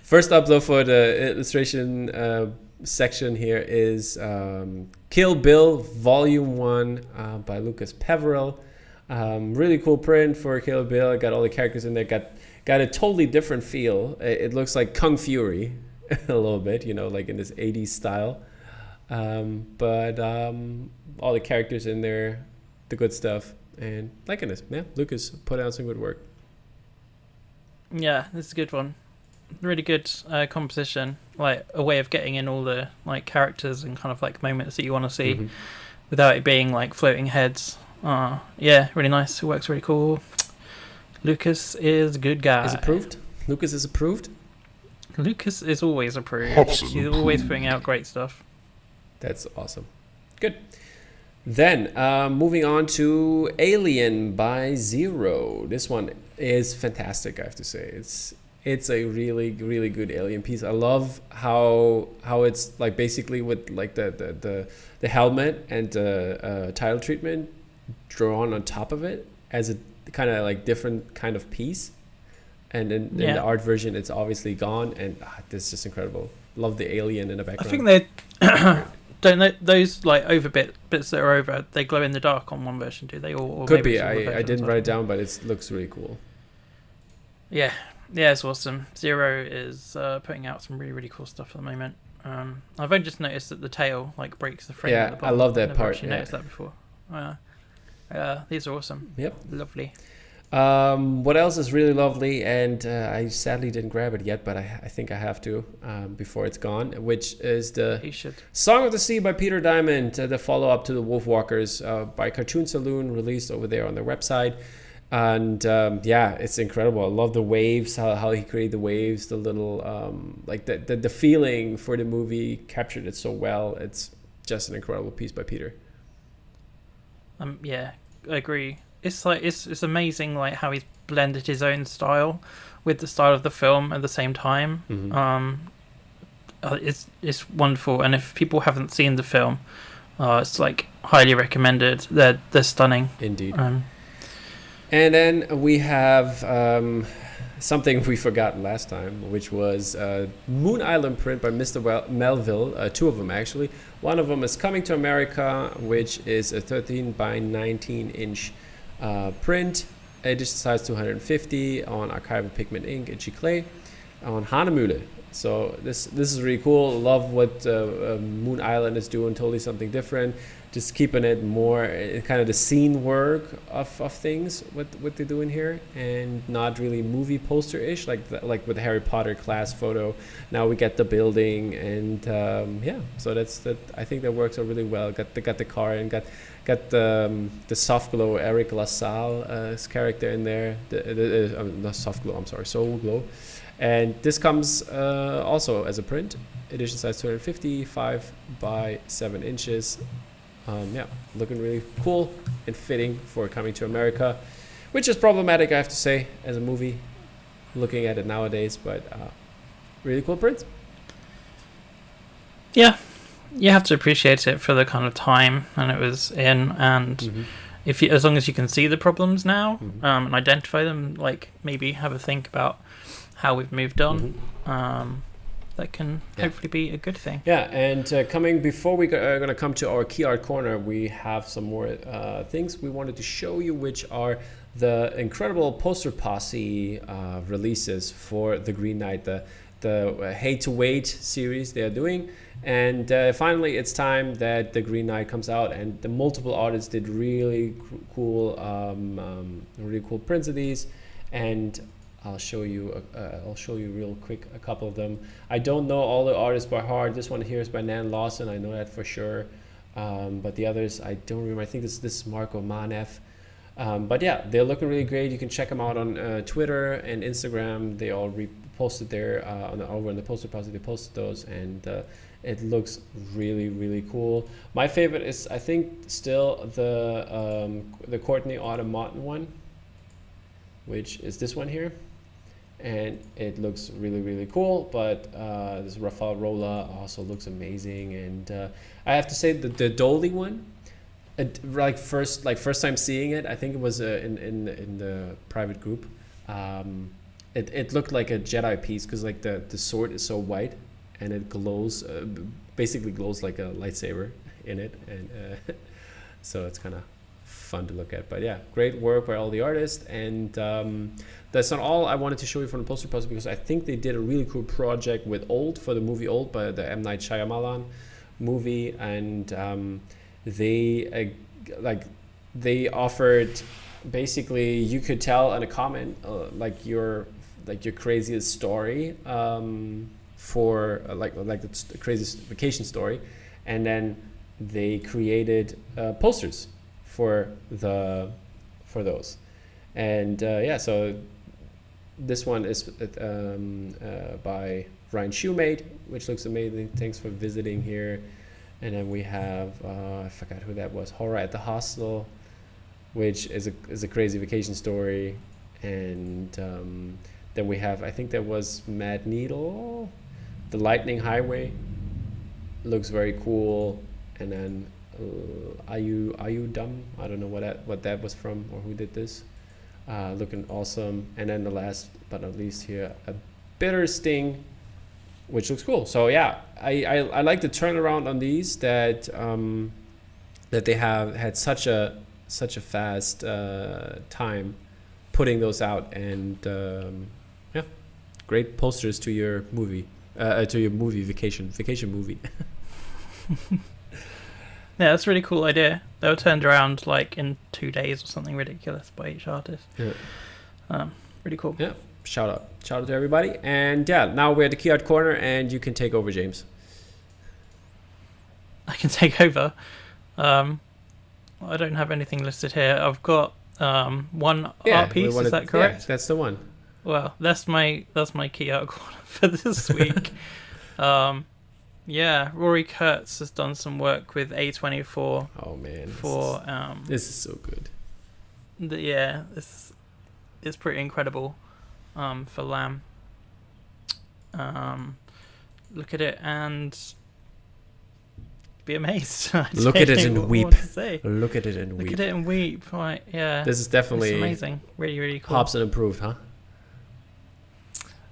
First up, though, for the illustration section here is Kill Bill Volume 1 by Lucas Peverell. Really cool print for Kill Bill. Got all the characters in there. Got a totally different feel. It looks like Kung Fury a little bit, you know, like in this 80s style. But all the characters in there, the good stuff. And liking this. Yeah, Lucas put out some good work. Yeah, this is a good one. Really good composition, like a way of getting in all the like characters and kind of like moments that you want to see without it being like floating heads. Yeah, really nice. It works really cool. Lucas is a good guy. Is approved? Lucas is approved? Lucas is always approved. Hobson He's always putting out great stuff. That's awesome. Good. Then, moving on to Alien by Zero. This one is fantastic, I have to say. It's a really, really good Alien piece. I love how it's like basically with like the helmet and the title treatment drawn on top of it as a kind of like different kind of piece. And in the art version, it's obviously gone. And this is just incredible. Love the alien in the background. I think they don't know those like over bits that are over. They glow in the dark on one version, do they? Or could be. I didn't write it down, but it looks really cool. Yeah, it's awesome. Zero is putting out some really, really cool stuff at the moment. I've only just noticed that the tail like breaks the frame. Yeah, at the bottom. I love that I've never part. actually noticed that before. These are awesome. Yep, lovely. What else is really lovely, and I sadly didn't grab it yet, but I think I have to before it's gone, which is the Song of the Sea by Peter Diamond, the follow-up to the Wolfwalkers by Cartoon Saloon, released over there on their website. And it's incredible. I love the waves, how he created the waves, the little like the feeling for the movie, captured it so well. It's just an incredible piece by Peter. Yeah, I agree. It's like it's amazing like how he's blended his own style with the style of the film at the same time. It's wonderful, and if people haven't seen the film, it's like highly recommended. They're stunning. Indeed. And then we have something we forgot last time, which was Moon Island print by Mr. Melville. Two of them, actually. One of them is Coming to America, which is a 13 by 19 inch print. Edition size 250 on archival pigment ink and Clay on Hanemühle. So this is really cool. Love what Moon Island is doing. Totally something different. Just keeping it more kind of the scene work of things, what they're doing here, and not really movie poster-ish like with the Harry Potter class photo. Now we get the building, and so that I think that works out really well. Got the car and got the soft glow Eric LaSalle's character in there. Not soft glow, I'm sorry, soul glow. And this comes also as a print, edition size 250, 5 by 7 inches. Looking really cool and fitting for Coming to America, which is problematic, I have to say, as a movie, looking at it nowadays, but really cool print. Yeah, you have to appreciate it for the kind of time and it was in, and as long as you can see the problems now and identify them, like maybe have a think about how we've moved on. That can hopefully be a good thing. Yeah, and coming before we are going to come to our key art corner, we have some more things we wanted to show you, which are the incredible poster posse releases for the Green Knight, the Hate to Wait series they are doing. And finally, it's time that the Green Knight comes out, and the multiple artists did really cool prints of these. And I'll show you real quick a couple of them. I don't know all the artists by heart. This one here is by Nan Lawson. I know that for sure. But the others, I don't remember. I think this is Marco Manev. But yeah, they're looking really great. You can check them out on Twitter and Instagram. They all reposted there over in the poster posse. They posted those, and it looks really, really cool. My favorite is, I think, still the Courtney Autumn Martin one, which is this one here. And it looks really, really cool. But this Rafael Rola also looks amazing. And I have to say that the Dolly one, first time seeing it, I think it was in the private group. It looked like a Jedi piece, because like the sword is so white, and it glows, basically glows like a lightsaber in it, and so it's kind of fun to look at. But yeah, great work by all the artists. And that's not all I wanted to show you from the poster poster, because I think they did a really cool project with Old, for the movie Old, by the M. Night Shyamalan movie. And they offered, basically, you could tell in a comment like your craziest story, for like the craziest vacation story, and then they created posters for those. And so this one is by Ryan Shoemate, which looks amazing. Thanks for visiting here. And then we have I forgot who that was, Horror at the Hostel, which is a crazy vacation story. And then we have, I think that was Mad Needle, The Lightning Highway, looks very cool. And then Are You Dumb? I don't know what that was from, or who did this. Looking awesome. And then the last but not least here, A Bitter Sting, which looks cool. So yeah, I like the turnaround on these, that they have had such a fast time putting those out. And yeah, great posters to your movie, vacation movie. Yeah, that's a really cool idea. They were turned around like in 2 days or something ridiculous by each artist. Yeah. Really cool. Yeah. Shout out to everybody. And yeah, now we're at the Key Art Corner, and you can take over, James. I can take over. I don't have anything listed here. I've got one art piece. Is that correct? Yeah, that's the one. Well, that's my Key Art Corner for this week. Yeah, Rory Kurtz has done some work with A24. Oh man, this is so good. This is pretty incredible. For Lamb. Look at it and be amazed. Look at it and weep. Look at it and weep. Look at it and weep. Right, yeah. This is definitely, it's amazing. Really, really cool. Hobson approved, huh?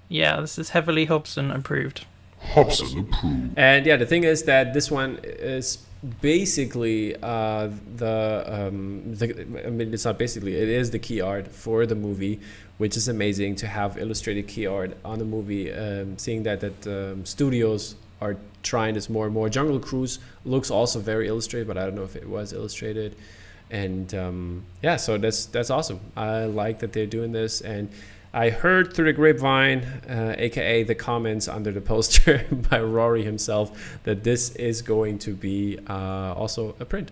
Yeah, this is heavily Hobson approved. Hobson approved. And yeah, the thing is that this one is basically I mean, it's not basically, it is the key art for the movie, which is amazing to have illustrated key art on the movie. Seeing that studios are trying this more and more. Jungle Cruise looks also very illustrated, but I don't know if it was illustrated. And yeah, so that's awesome. I like that they're doing this. And I heard through the grapevine, aka the comments under the poster by Rory himself, that this is going to be also a print,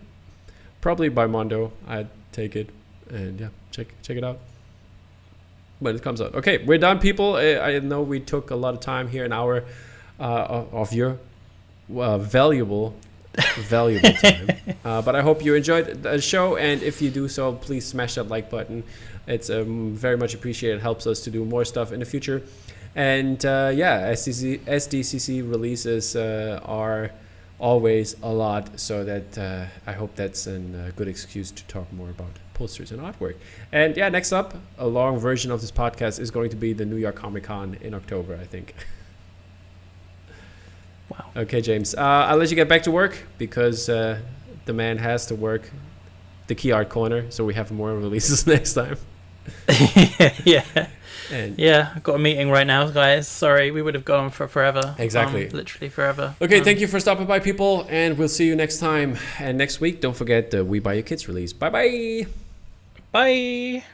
probably by Mondo. I'd take it, and yeah, check it out when it comes out. Okay, we're done, people. I know we took a lot of time here, an hour of your valuable time. But I hope you enjoyed the show, and if you do so, please smash that like button. It's very much appreciated. It helps us to do more stuff in the future. And yeah, SDCC releases are always a lot, so that I hope that's a good excuse to talk more about posters and artwork. And yeah, next up, a long version of this podcast is going to be the New York Comic Con in October, I think. Wow. Okay, James. I'll let you get back to work, because the man has to work the Key Art Corner, so we have more releases next time. Yeah. And Yeah, I've got a meeting right now, guys. Sorry, we would have gone on for forever. Exactly. Literally forever. Okay, thank you for stopping by, people, and we'll see you next time. And next week, don't forget the We Buy Your Kids release. Bye-bye. Bye.